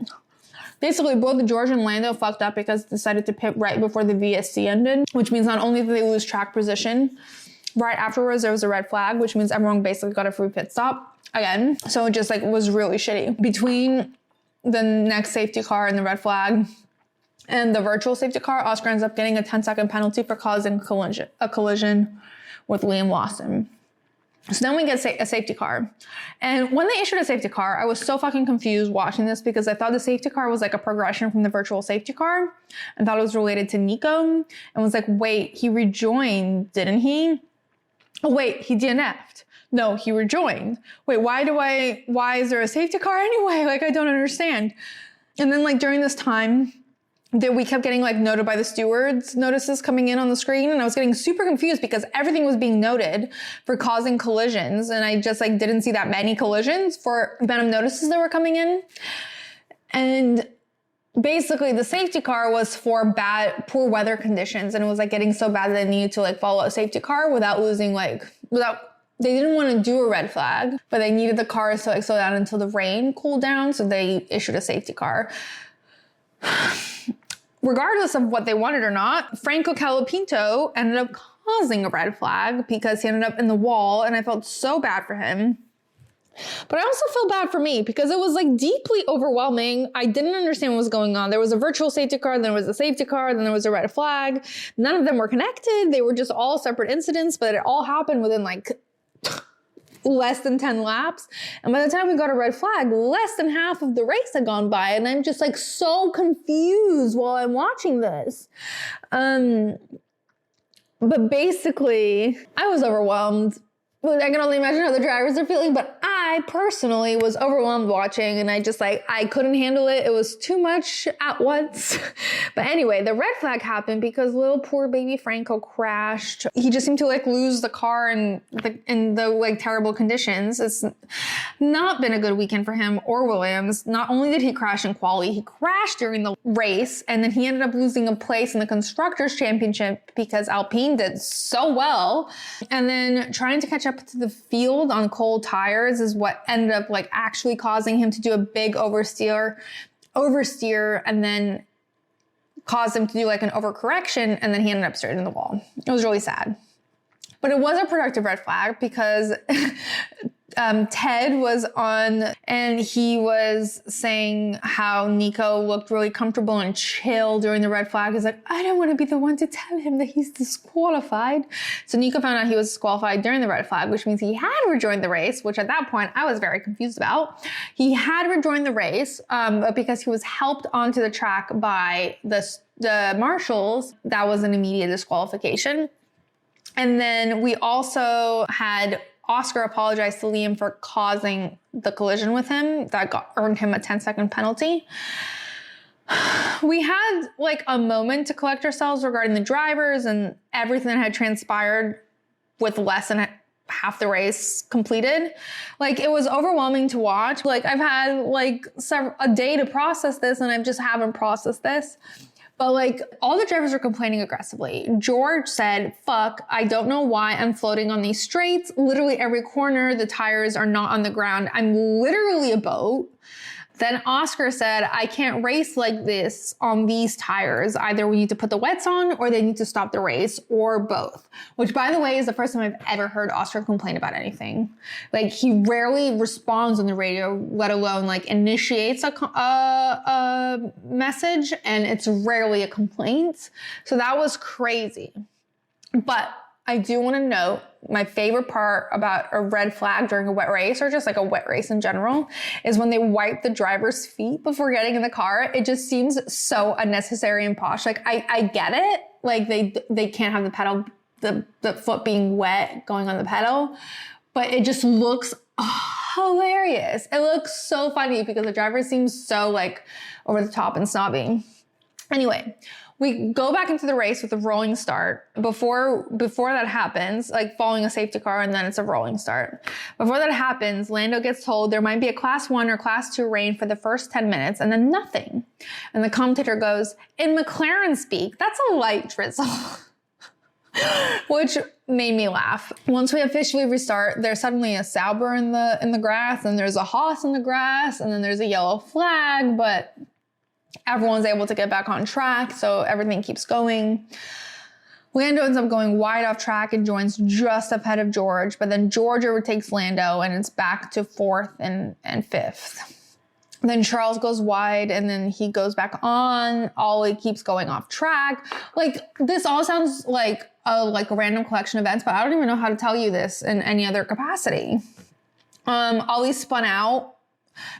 Basically, both George and Lando fucked up because they decided to pit right before the VSC ended, which means not only did they lose track position, right afterwards there was a red flag, which means everyone basically got a free pit stop again. So it just like was really shitty. Between the next safety car and the red flag and the virtual safety car, Oscar ends up getting a 10-second penalty for causing a collision with Liam Lawson. So then we get a safety car. And when they issued a safety car, I was so fucking confused watching this because I thought the safety car was like a progression from the virtual safety car. I thought it was related to Nico and was like, wait, he rejoined, didn't he? Oh, wait, he DNF'd. No, he rejoined. Wait, why is there a safety car anyway? Like, I don't understand. And then like during this time, that we kept getting like noted by the stewards notices coming in on the screen, and I was getting super confused because everything was being noted for causing collisions, and I just like didn't see that many collisions for the amount of notices that were coming in. And basically the safety car was for poor weather conditions, and it was like getting so bad that they needed to like follow a safety car they didn't want to do a red flag, but they needed the cars to like slow down until the rain cooled down, so they issued a safety car. Regardless of what they wanted or not, Franco Calapinto ended up causing a red flag because he ended up in the wall, and I felt so bad for him. But I also feel bad for me because it was like deeply overwhelming. I didn't understand what was going on. There was a virtual safety car, then there was a safety car, then there was a red flag. None of them were connected. They were just all separate incidents, but it all happened within like less than 10 laps. And by the time we got a red flag, less than half of the race had gone by. And I'm just like so confused while I'm watching this. But basically, I was overwhelmed. I can only imagine how the drivers are feeling, but I personally was overwhelmed watching, and I couldn't handle it. It was too much at once. But anyway, the red flag happened because little poor baby Franco crashed. He just seemed to like lose the car in the like terrible conditions. It's not been a good weekend for him or Williams. Not only did he crash in quali, he crashed during the race, and then he ended up losing a place in the Constructors' Championship because Alpine did so well. And then trying to catch up to the field on cold tires is what ended up like actually causing him to do a big oversteer and then caused him to do like an overcorrection, and then he ended up straight in the wall. It was really sad. But it was a productive red flag because Ted was on and he was saying how Nico looked really comfortable and chill during the red flag. He's like, I don't want to be the one to tell him that he's disqualified. So Nico found out he was disqualified during the red flag, which means he had rejoined the race, which at that point I was very confused about. He had rejoined the race, but because he was helped onto the track by the marshals, that was an immediate disqualification. And then we also had Oscar apologized to Liam for causing the collision with him. That earned him a 10-second penalty. We had like a moment to collect ourselves regarding the drivers and everything that had transpired with less than half the race completed. Like, it was overwhelming to watch. Like, I've had like a day to process this, and I just haven't processed this. But like, all the drivers were complaining aggressively. George said, fuck, I don't know why I'm floating on these straights. Literally every corner, the tires are not on the ground. I'm literally a boat. Then Oscar said, I can't race like this on these tires. Either we need to put the wets on or they need to stop the race, or both. Which, by the way, is the first time I've ever heard Oscar complain about anything. Like, he rarely responds on the radio, let alone like initiates a message, and it's rarely a complaint. So that was crazy. But I do want to note my favorite part about a red flag during a wet race, or just like a wet race in general, is when they wipe the driver's feet before getting in the car. It just seems so unnecessary and posh. Like, I get it. Like, they can't have the pedal, the foot being wet going on the pedal, but it just looks hilarious. It looks so funny because the driver seems so like over the top and snobby. Anyway, we go back into the race with a rolling start. Before that happens, like following a safety car, and then it's a rolling start. Before that happens, Lando gets told there might be a class 1 or class 2 rain for the first 10 minutes, and then nothing. And the commentator goes, in McLaren speak, that's a light drizzle. Which made me laugh. Once we officially restart, there's suddenly a Sauber in the grass, and there's a Haas in the grass, and then there's a yellow flag, but everyone's able to get back on track, so everything keeps going. Lando ends up going wide off track and joins just ahead of George, but then George overtakes Lando, and it's back to 4th and 5th. Then Charles goes wide, and then he goes back on. Ollie keeps going off track. Like, this all sounds like like a random collection of events, but I don't even know how to tell you this in any other capacity. Ollie spun out.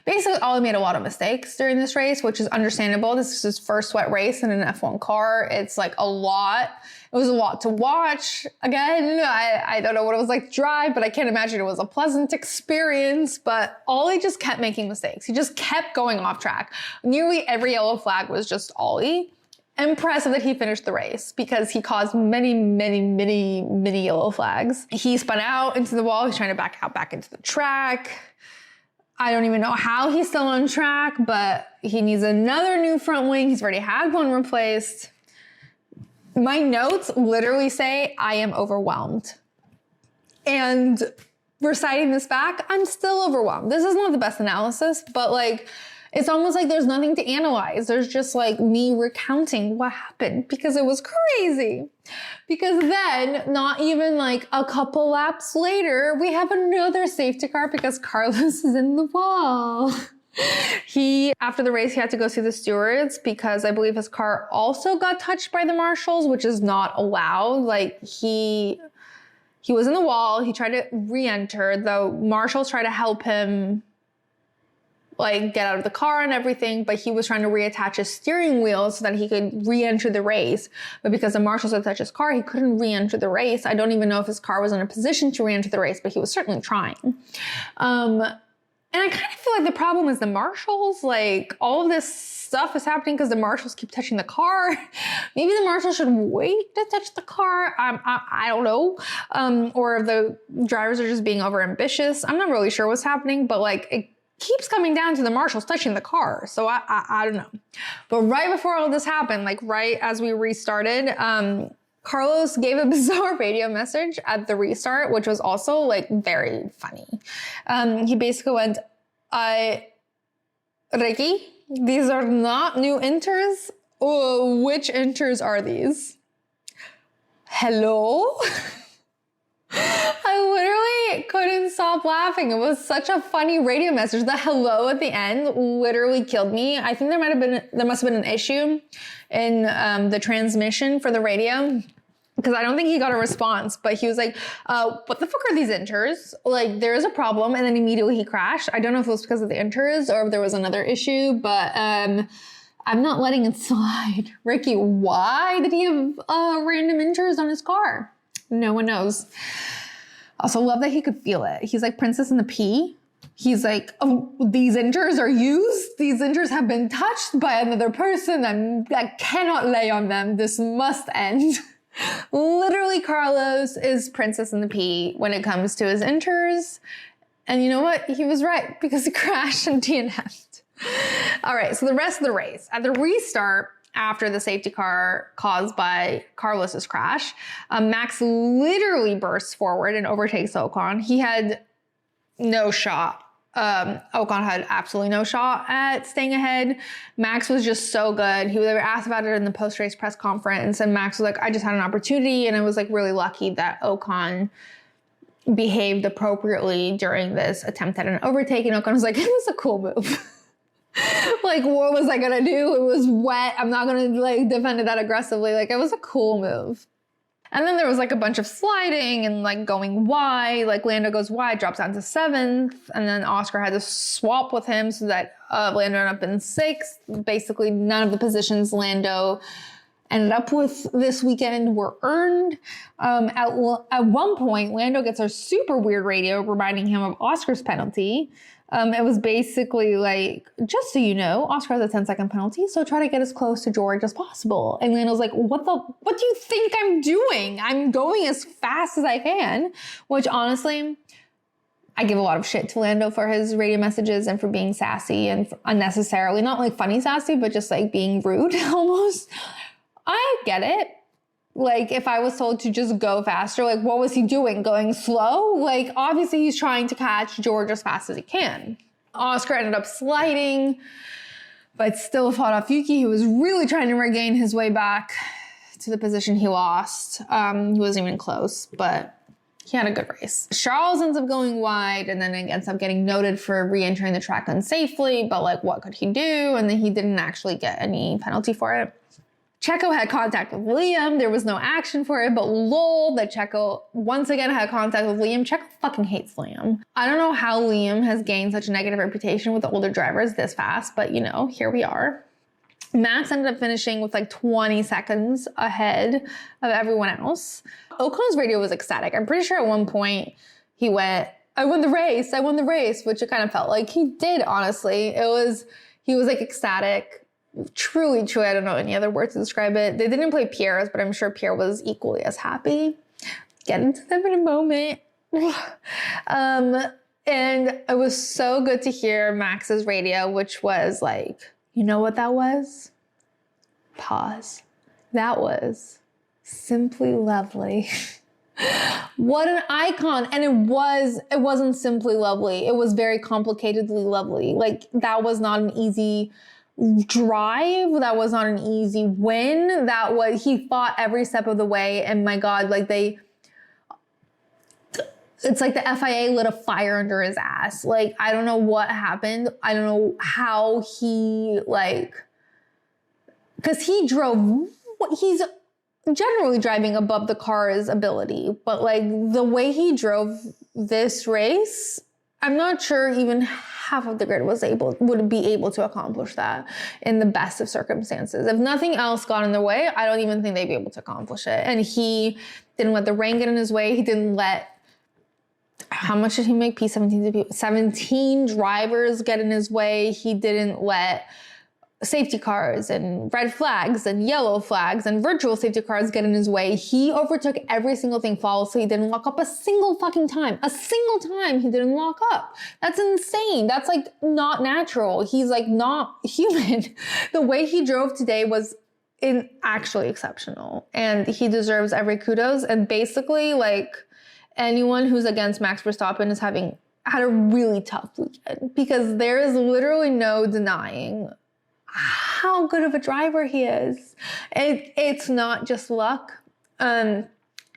Basically, Ollie made a lot of mistakes during this race, which is understandable. This is his first wet race in an F1 car. It's like a lot. It was a lot to watch. Again, I don't know what it was like to drive, but I can't imagine it was a pleasant experience. But Ollie just kept making mistakes. He just kept going off track. Nearly every yellow flag was just Ollie. Impressive that he finished the race because he caused many yellow flags. He spun out into the wall. He's trying to back out back into the track. I don't even know how he's still on track, but he needs another new front wing. He's already had one replaced. My notes literally say, I am overwhelmed. And reciting this back, I'm still overwhelmed. This is not the best analysis, but like, it's almost like there's nothing to analyze. There's just like me recounting what happened because it was crazy. Because then, not even like a couple laps later, we have another safety car because Carlos is in the wall. After the race, he had to go see the stewards because I believe his car also got touched by the marshals, which is not allowed. Like he was in the wall. He tried to re-enter. The marshals tried to help him like get out of the car and everything, but he was trying to reattach his steering wheel so that he could re-enter the race. But because the marshals had touched his car, he couldn't re-enter the race. I don't even know if his car was in a position to re-enter the race, but he was certainly trying. And I kind of feel like the problem is the marshals. Like all of this stuff is happening because the marshals keep touching the car. Maybe the marshals should wait to touch the car. I don't know. Or if the drivers are just being over ambitious. I'm not really sure what's happening, but like it keeps coming down to the marshals touching the car. So I don't know. But right before all this happened, like right as we restarted, Carlos gave a bizarre radio message at the restart, which was also like very funny. He basically went, Ricky, these are not new inters. Oh, which inters are these? Hello? I literally couldn't stop laughing. It was such a funny radio message. The hello at the end literally killed me. I think there must have been an issue in the transmission for the radio because I don't think he got a response, but he was like, what the fuck are these inters? Like there is a problem. And then immediately he crashed. I don't know if it was because of the inters or if there was another issue, but I'm not letting it slide. Ricky, why did he have random inters on his car? No one knows. Also love that he could feel it. He's like Princess and the Pea. He's like, oh, these inters are used. These inters have been touched by another person and I cannot lay on them. This must end. Literally, Carlos is Princess and the Pea when it comes to his inters. And you know what? He was right because he crashed and DNF'd. All right, so the rest of the race. At the restart, after the safety car caused by Carlos's crash, Max literally bursts forward and overtakes Ocon. He had no shot. Ocon had absolutely no shot at staying ahead. Max was just so good. They were asked about it in the post-race press conference, and Max was like, I just had an opportunity, and I was like really lucky that Ocon behaved appropriately during this attempt at an overtake, and Ocon was like, it was a cool move. Like, what was I gonna do? It was wet. I'm not gonna like defend it that aggressively. Like, it was a cool move. And then there was like a bunch of sliding and like going wide. Like Lando goes wide, drops down to 7th. And then Oscar had to swap with him so that Lando ended up in 6th. Basically, none of the positions Lando ended up with this weekend were earned. At one point, Lando gets a super weird radio reminding him of Oscar's penalty. It was basically like, just so you know, Oscar has a 10-second penalty, so try to get as close to George as possible. And Lando's like, what do you think I'm doing? I'm going as fast as I can. Which honestly, I give a lot of shit to Lando for his radio messages and for being sassy and unnecessarily, not like funny sassy, but just like being rude almost. I get it. Like, if I was told to just go faster, like, what was he doing? Going slow? Like, obviously he's trying to catch George as fast as he can. Oscar ended up sliding, but still fought off Yuki, who was really trying to regain his way back to the position he lost. He wasn't even close, but he had a good race. Charles ends up going wide and then ends up getting noted for re-entering the track unsafely, but like, what could he do? And then he didn't actually get any penalty for it. Checo had contact with Liam. There was no action for it, but lol that Checo once again had contact with Liam. Checo fucking hates Liam. I don't know how Liam has gained such a negative reputation with the older drivers this fast, but you know, here we are. Max ended up finishing with like 20 seconds ahead of everyone else. Ocon's radio was ecstatic. I'm pretty sure at one point he went, I won the race, which it kind of felt like he did, honestly. He was like ecstatic. Truly, I don't know any other words to describe it. They didn't play Pierre's, but I'm sure Pierre was equally as happy. Get into them in a moment. And it was so good to hear Max's radio, which was like, you know what that was? Pause. That was Simply Lovely. What an icon. And it wasn't simply lovely. It was very complicatedly lovely. Like, that was not an easy drive. That was not an easy win. He fought every step of the way. And my God, like it's like the FIA lit a fire under his ass. Like, I don't know what happened. I don't know how he because he's generally driving above the car's ability, but like the way he drove this race, I'm not sure even half of the grid would be able to accomplish that in the best of circumstances. If nothing else got in the way, I don't even think they'd be able to accomplish it. And he didn't let the rain get in his way. He didn't let, how much did he make? P17 17 drivers get in his way. He didn't let safety cars and red flags and yellow flags and virtual safety cars get in his way. He overtook every single thing flawlessly. He didn't lock up a single fucking time. A single time he didn't lock up. That's insane. That's like not natural. He's like not human. The way he drove today was actually exceptional, and he deserves every kudos. And basically, like, anyone who's against Max Verstappen is had a really tough weekend, because there is literally no denying how good of a driver he is. It's not just luck. And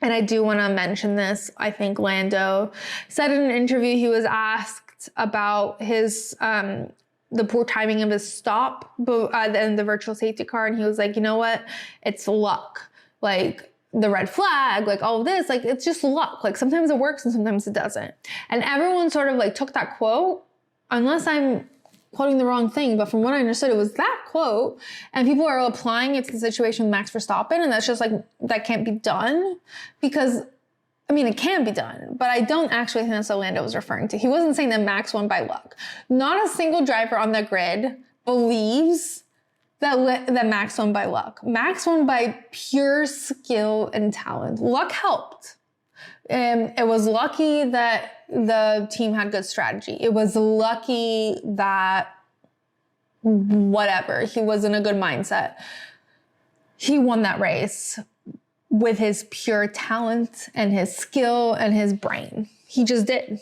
I do want to mention this. I think Lando said in an interview, he was asked about his the poor timing of his stop and the virtual safety car, and he was like, you know what? It's luck. Like, the red flag, like all of this, like, it's just luck. Like, sometimes it works and sometimes it doesn't. And everyone sort of like took that quote, unless I'm quoting the wrong thing, but from what I understood, it was that quote, and people are applying it to the situation with Max Verstappen, and that's just like, that can't be done, because, I mean, it can be done, but I don't actually think that's what Lando was referring to. He wasn't saying that Max won by luck. Not a single driver on the grid believes that Max won by luck. Max won by pure skill and talent. Luck helped. It was lucky that the team had good strategy. It was lucky that whatever, he was in a good mindset. He won that race with his pure talent and his skill and his brain. He just did.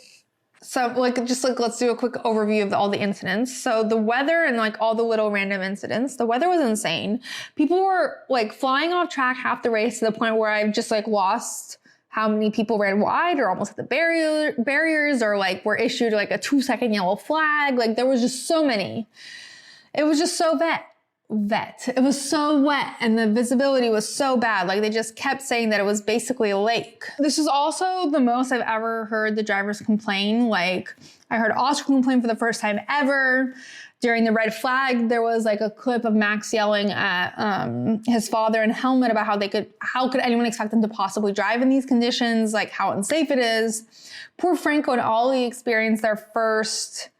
So let's do a quick overview of all the incidents. So the weather and like all the little random incidents, the weather was insane. People were like flying off track half the race, to the point where I've just like lost how many people ran wide or almost at the barriers, or like were issued like a 2-second yellow flag. Like, there was just so many. It was just so wet. It was so wet, and the visibility was so bad. Like, they just kept saying that it was basically a lake. This is also the most I've ever heard the drivers complain. Like, I heard Oscar complain for the first time ever. During the red flag, there was like a clip of Max yelling at his father and Helmut about how could anyone expect them to possibly drive in these conditions, like how unsafe it is. Poor Franco and Ollie experienced their first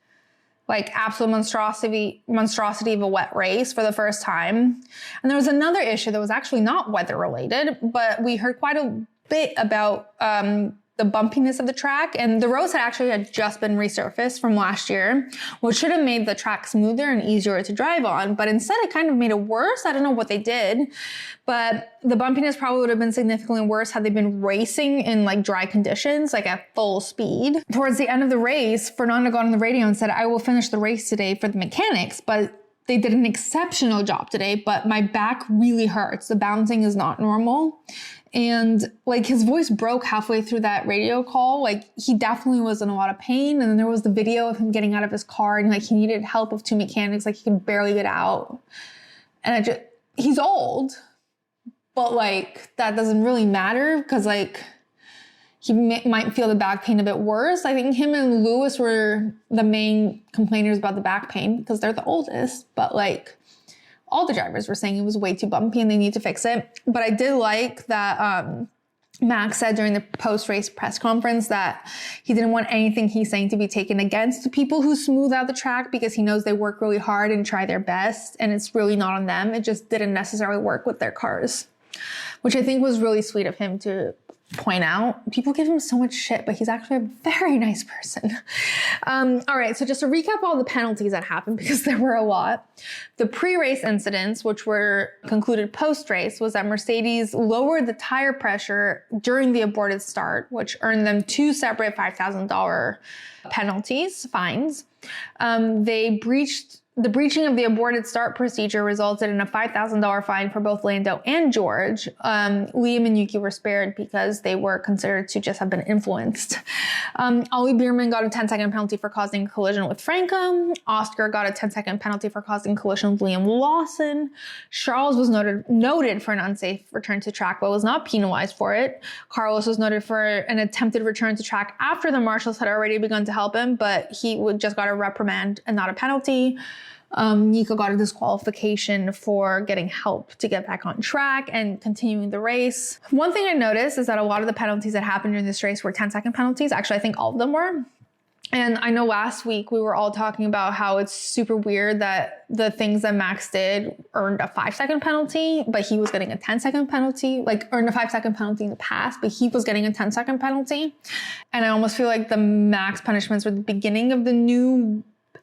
like absolute monstrosity of a wet race for the first time. And there was another issue that was actually not weather related, but we heard quite a bit about the bumpiness of the track, and the roads had just been resurfaced from last year, which should have made the track smoother and easier to drive on, but instead it kind of made it worse. I don't know what they did, but the bumpiness probably would have been significantly worse had they been racing in like dry conditions, like at full speed. Towards the end of the race, Fernando got on the radio and said, I will finish the race today for the mechanics, but they did an exceptional job today, but my back really hurts. The bouncing is not normal. And like, his voice broke halfway through that radio call. Like, he definitely was in a lot of pain. And then there was the video of him getting out of his car, and like, he needed help of 2 mechanics. Like, he could barely get out. And he's old. but like that doesn't really matter because like he might feel the back pain a bit worse. I think him and Lewis were the main complainers about the back pain because they're the oldest, but like all the drivers were saying it was way too bumpy and they need to fix it. But I did like that Max said during the post-race press conference that he didn't want anything he's saying to be taken against the people who smooth out the track because he knows they work really hard and try their best and it's really not on them. It just didn't necessarily work with their cars, which I think was really sweet of him to point out. People give him so much shit, but he's actually a very nice person. All right, so just to recap all the penalties that happened, because there were a lot. The pre-race incidents, which were concluded post-race, was that Mercedes lowered the tire pressure during the aborted start, which earned them 2 separate $5,000 penalties, fines. The breaching of the aborted start procedure resulted in a $5,000 fine for both Lando and George. Liam and Yuki were spared because they were considered to just have been influenced. Ollie Bierman got a 10-second penalty for causing a collision with Franco. Oscar got a 10-second penalty for causing a collision with Liam Lawson. Charles was noted for an unsafe return to track, but was not penalized for it. Carlos was noted for an attempted return to track after the marshals had already begun to help him, but he just got a reprimand and not a penalty. Nico got a disqualification for getting help to get back on track and continuing the race. One thing I noticed is that a lot of the penalties that happened during this race were 10-second penalties. Actually, I think all of them were. And I know last week we were all talking about how it's super weird that the things that Max did earned a 5-second penalty, but he was getting a 10-second penalty, like earned a 5-second penalty in the past, but he was getting a 10-second penalty. And I almost feel like the Max punishments were the beginning of the new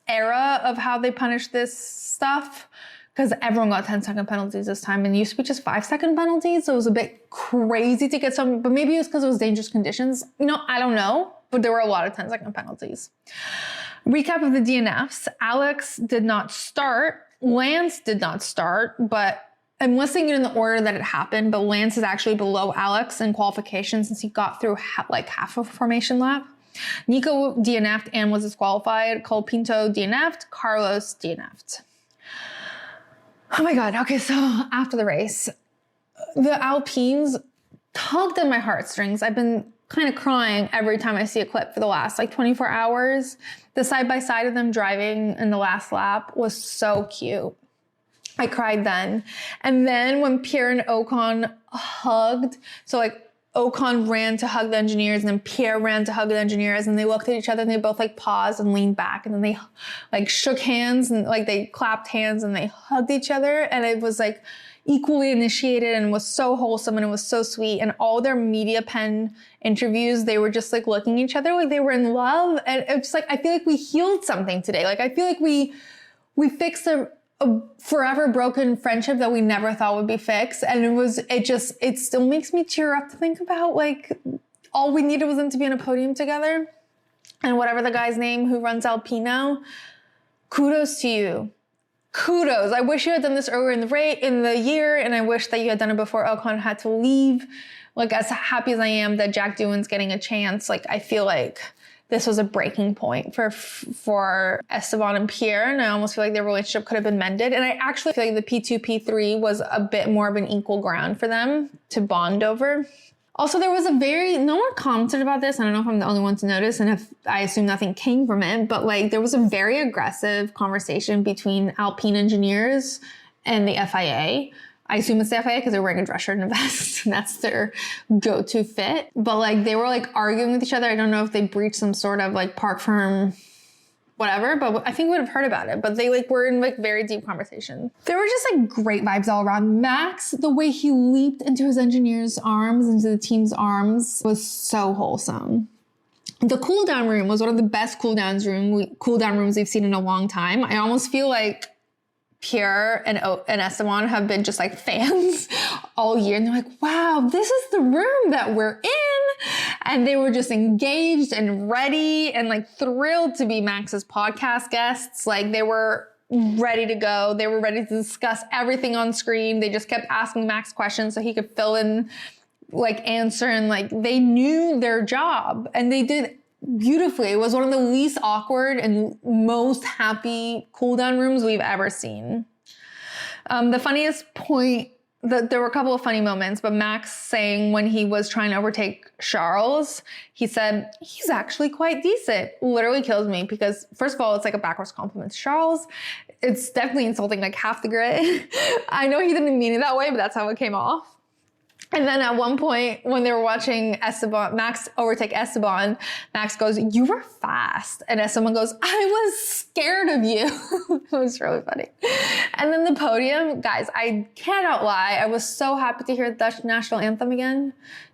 era of how they punish this stuff, because everyone got 10-second penalties this time and it used to be just 5-second penalties. So it was a bit crazy to get some, but maybe it was because it was dangerous conditions. You know, I don't know, but there were a lot of 10-second penalties. Recap of the DNFs. Alex did not start. Lance did not start, but I'm listing it in the order that it happened, but Lance is actually below Alex in qualification since he got through like half of a formation lap. Nico DNF'd and was disqualified. Colapinto DNF'd. Carlos DNF'd. Oh my God. Okay, so after the race, the Alpines tugged at my heartstrings. I've been kind of crying every time I see a clip for the last like 24 hours. The side-by-side of them driving in the last lap was so cute. I cried then. And then when Pierre and Ocon hugged, so like Ocon ran to hug the engineers and then Pierre ran to hug the engineers and they looked at each other and they both like paused and leaned back and then they like shook hands and like they clapped hands and they hugged each other and it was like equally initiated and was so wholesome and it was so sweet. And all their media pen interviews, they were just like looking at each other like they were in love. And it's just like, I feel like we healed something today. Like I feel like we fixed a forever broken friendship that we never thought would be fixed. And it still makes me tear up to think about like all we needed was them to be on a podium together. And whatever the guy's name who runs Alpino, kudos to you. Kudos. I wish you had done this earlier in the year. And I wish that you had done it before Ocon had to leave. Like as happy as I am that Jack Doohan's getting a chance, like I feel like this was a breaking point for Esteban and Pierre, and I almost feel like their relationship could have been mended. And I actually feel like the P2, P3 was a bit more of an equal ground for them to bond over. Also, there was no one commented about this. I don't know if I'm the only one to notice, and if I assume nothing came from it, but like there was a very aggressive conversation between Alpine engineers and the FIA. I assume it's the FIA because they're wearing a dress shirt and a vest and that's their go-to fit. But like they were like arguing with each other. I don't know if they breached some sort of like park firm, whatever, but I think we would have heard about it. But they like were in like very deep conversation. There were just like great vibes all around. Max, the way he leaped into his engineer's arms, into the team's arms was so wholesome. The cool down room was one of the best cool down rooms we've seen in a long time. I almost feel like Pierre and Esteban have been just like fans all year. And they're like, wow, this is the room that we're in. And they were just engaged and ready and like thrilled to be Max's podcast guests. Like they were ready to go. They were ready to discuss everything on screen. They just kept asking Max questions so he could fill in, like answer. And like they knew their job and they did beautifully. It was one of the least awkward and most happy cool down rooms we've ever seen. The funniest point there were a couple of funny moments, but Max saying when he was trying to overtake Charles, he said, he's actually quite decent. Literally kills me because, first of all, it's like a backwards compliment to Charles. It's definitely insulting like half the grid. I know he didn't mean it that way, but that's how it came off. And then at one point when they were watching Max overtake Esteban, Max goes, you were fast. And Esteban goes, I was scared of you. It was really funny. And then the podium, guys, I cannot lie. I was so happy to hear the Dutch national anthem again.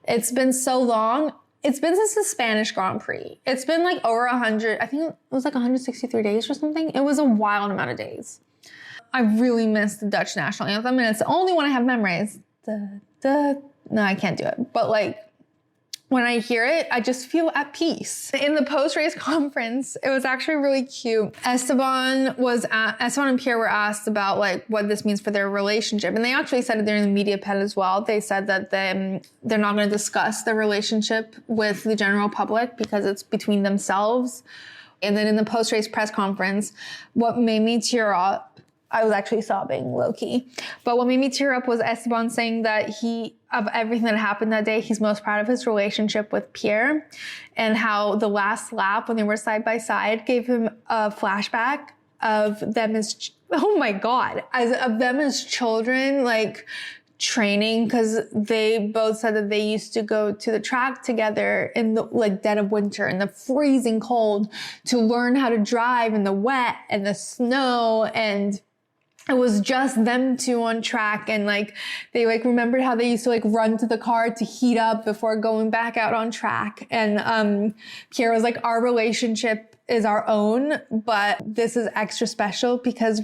It's been so long. It's been since the Spanish Grand Prix. It's been like over 100, I think it was like 163 days or something. It was a wild amount of days. I really miss the Dutch national anthem, and it's the only one I have memorized. No, I can't do it. But like, when I hear it, I just feel at peace. In the post-race conference, it was actually really cute. Esteban and Pierre were asked about like what this means for their relationship. And they actually said it during the media pet as well. They said that they're not going to discuss their relationship with the general public because it's between themselves. And then in the post-race press conference, what made me tear up, I was actually sobbing low-key. But what made me tear up was Esteban saying that of everything that happened that day, he's most proud of his relationship with Pierre, and how the last lap when they were side by side gave him a flashback of them as, oh my God, of them as children, like training, because they both said that they used to go to the track together in the like dead of winter in the freezing cold to learn how to drive in the wet and the snow, and it was just them two on track. And like, they like remembered how they used to like run to the car to heat up before going back out on track. And Pierre was like, our relationship is our own, but this is extra special because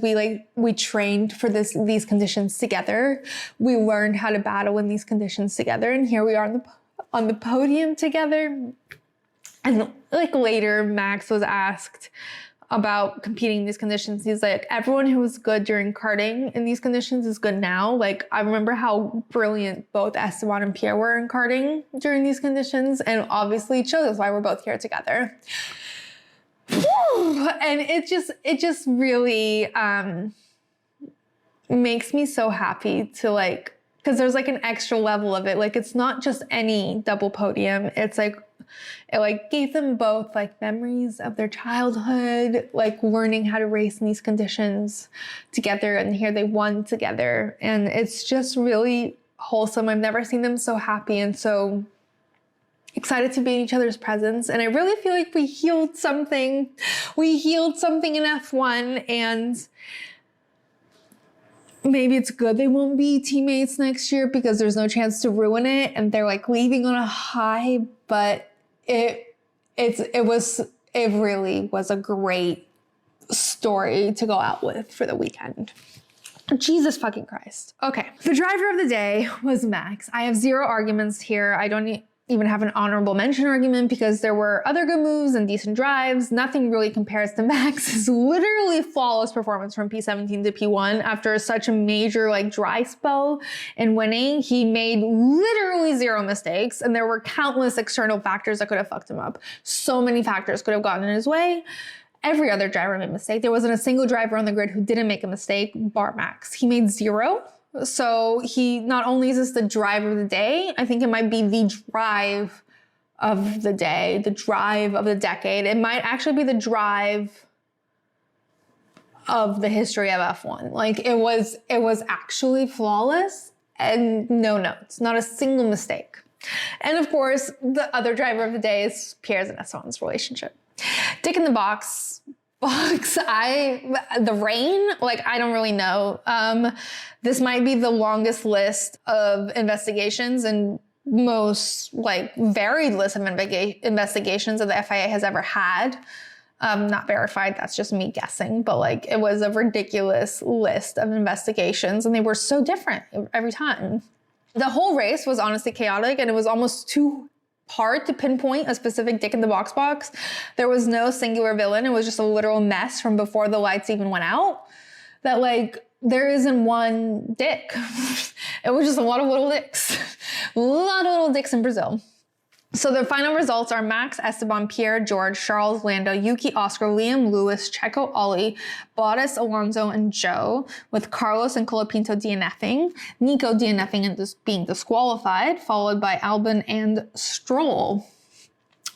we trained for these conditions together. We learned how to battle in these conditions together. And here we are on the podium together. And like later, Max was asked about competing in these conditions. He's like, everyone who was good during karting in these conditions is good now. Like, I remember how brilliant both Esteban and Pierre were in karting during these conditions. And obviously it shows us why we're both here together. And it just really makes me so happy to like, because there's like an extra level of it. Like, it's not just any double podium. It's like, it like gave them both like memories of their childhood, like learning how to race in these conditions together. And here they won together. And it's just really wholesome. I've never seen them so happy and so excited to be in each other's presence. And I really feel like we healed something. We healed something in F1, and maybe it's good they won't be teammates next year because there's no chance to ruin it. And they're like leaving on a high, but it really was a great story to go out with for the weekend. Jesus fucking Christ. Okay. The driver of the day was Max. I have zero arguments here. I don't even have an honorable mention argument because there were other good moves and decent drives. Nothing really compares to Max's literally flawless performance from P17 to P1 after such a major like dry spell in winning. He made literally zero mistakes, and there were countless external factors that could have fucked him up. So many factors could have gotten in his way. Every other driver made a mistake. There wasn't a single driver on the grid who didn't make a mistake, bar Max. He made zero. So he not only is this the drive of the day, I think it might be the drive of the day, the drive of the decade. It might actually be the drive of the history of F1. Like, it was actually flawless and no notes, not a single mistake. And of course, the other driver of the day is Pierre's and Esteban's relationship. Dick in the box, the rain, like, I don't really know. This might be the longest list of investigations and most like varied list of investigations that the FIA has ever had. Not verified, that's just me guessing, but like, it was a ridiculous list of investigations, and they were so different every time. The whole race was honestly chaotic, and it was almost too hard to pinpoint a specific dick in the box. There was no singular villain. It was just a literal mess from before the lights even went out. That like, there isn't one dick. It was just a lot of little dicks. A lot of little dicks in Brazil. So the final results are Max, Esteban, Pierre, George, Charles, Lando, Yuki, Oscar, Liam, Lewis, Checo, Ollie, Bottas, Alonso, and Joe, with Carlos and Colapinto DNFing, Nico DNFing and being disqualified, followed by Albon and Stroll.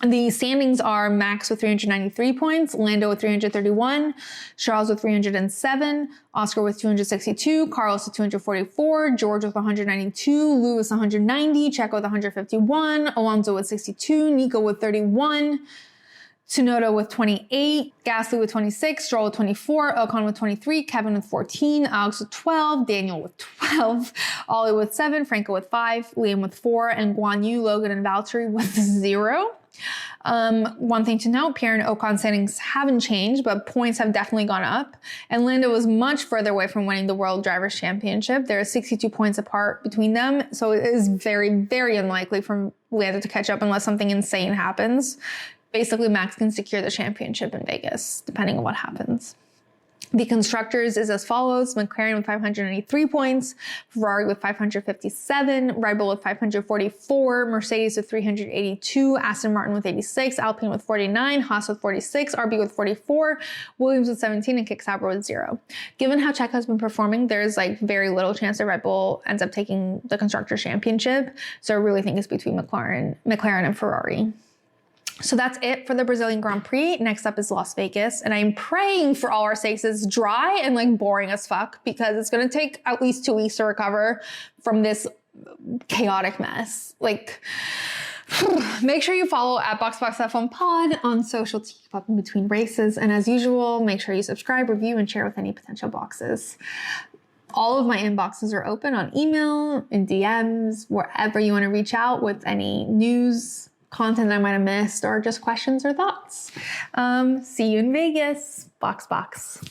The standings are Max with 393 points, Lando with 331, Charles with 307, Oscar with 262, Carlos with 244, George with 192, Lewis 190, Checo with 151, Alonso with 62, Nico with 31, Tsunoda with 28, Gasly with 26, Stroll with 24, Ocon with 23, Kevin with 14, Alex with 12, Daniel with 12, Ollie with 7, Franco with 5, Liam with 4, and Guan Yu, Logan, and Valtteri with 0. One thing to note, Pierre and Ocon standings haven't changed, but points have definitely gone up. And Lando was much further away from winning the World Drivers' Championship. There are 62 points apart between them, so it is very, very unlikely for Lando to catch up unless something insane happens. Basically, Max can secure the championship in Vegas, depending on what happens. The constructors is as follows: McLaren with 593 points, Ferrari with 557, Red Bull with 544, Mercedes with 382, Aston Martin with 86, Alpine with 49, Haas with 46, RB with 44, Williams with 17, and Kick Sauber with 0. Given how Checo has been performing, there's like very little chance that Red Bull ends up taking the Constructors' Championship. So I really think it's between McLaren and Ferrari. So that's it for the Brazilian Grand Prix. Next up is Las Vegas. And I'm praying for all our sakes it's dry and like boring as fuck, because it's going to take at least 2 weeks to recover from this chaotic mess. Like, make sure you follow at BoxBoxF1Pod on social to keep up in between races. And as usual, make sure you subscribe, review, and share with any potential boxes. All of my inboxes are open on email, in DMs, wherever you want to reach out with any news, content I might have missed, or just questions or thoughts. See you in Vegas. Box.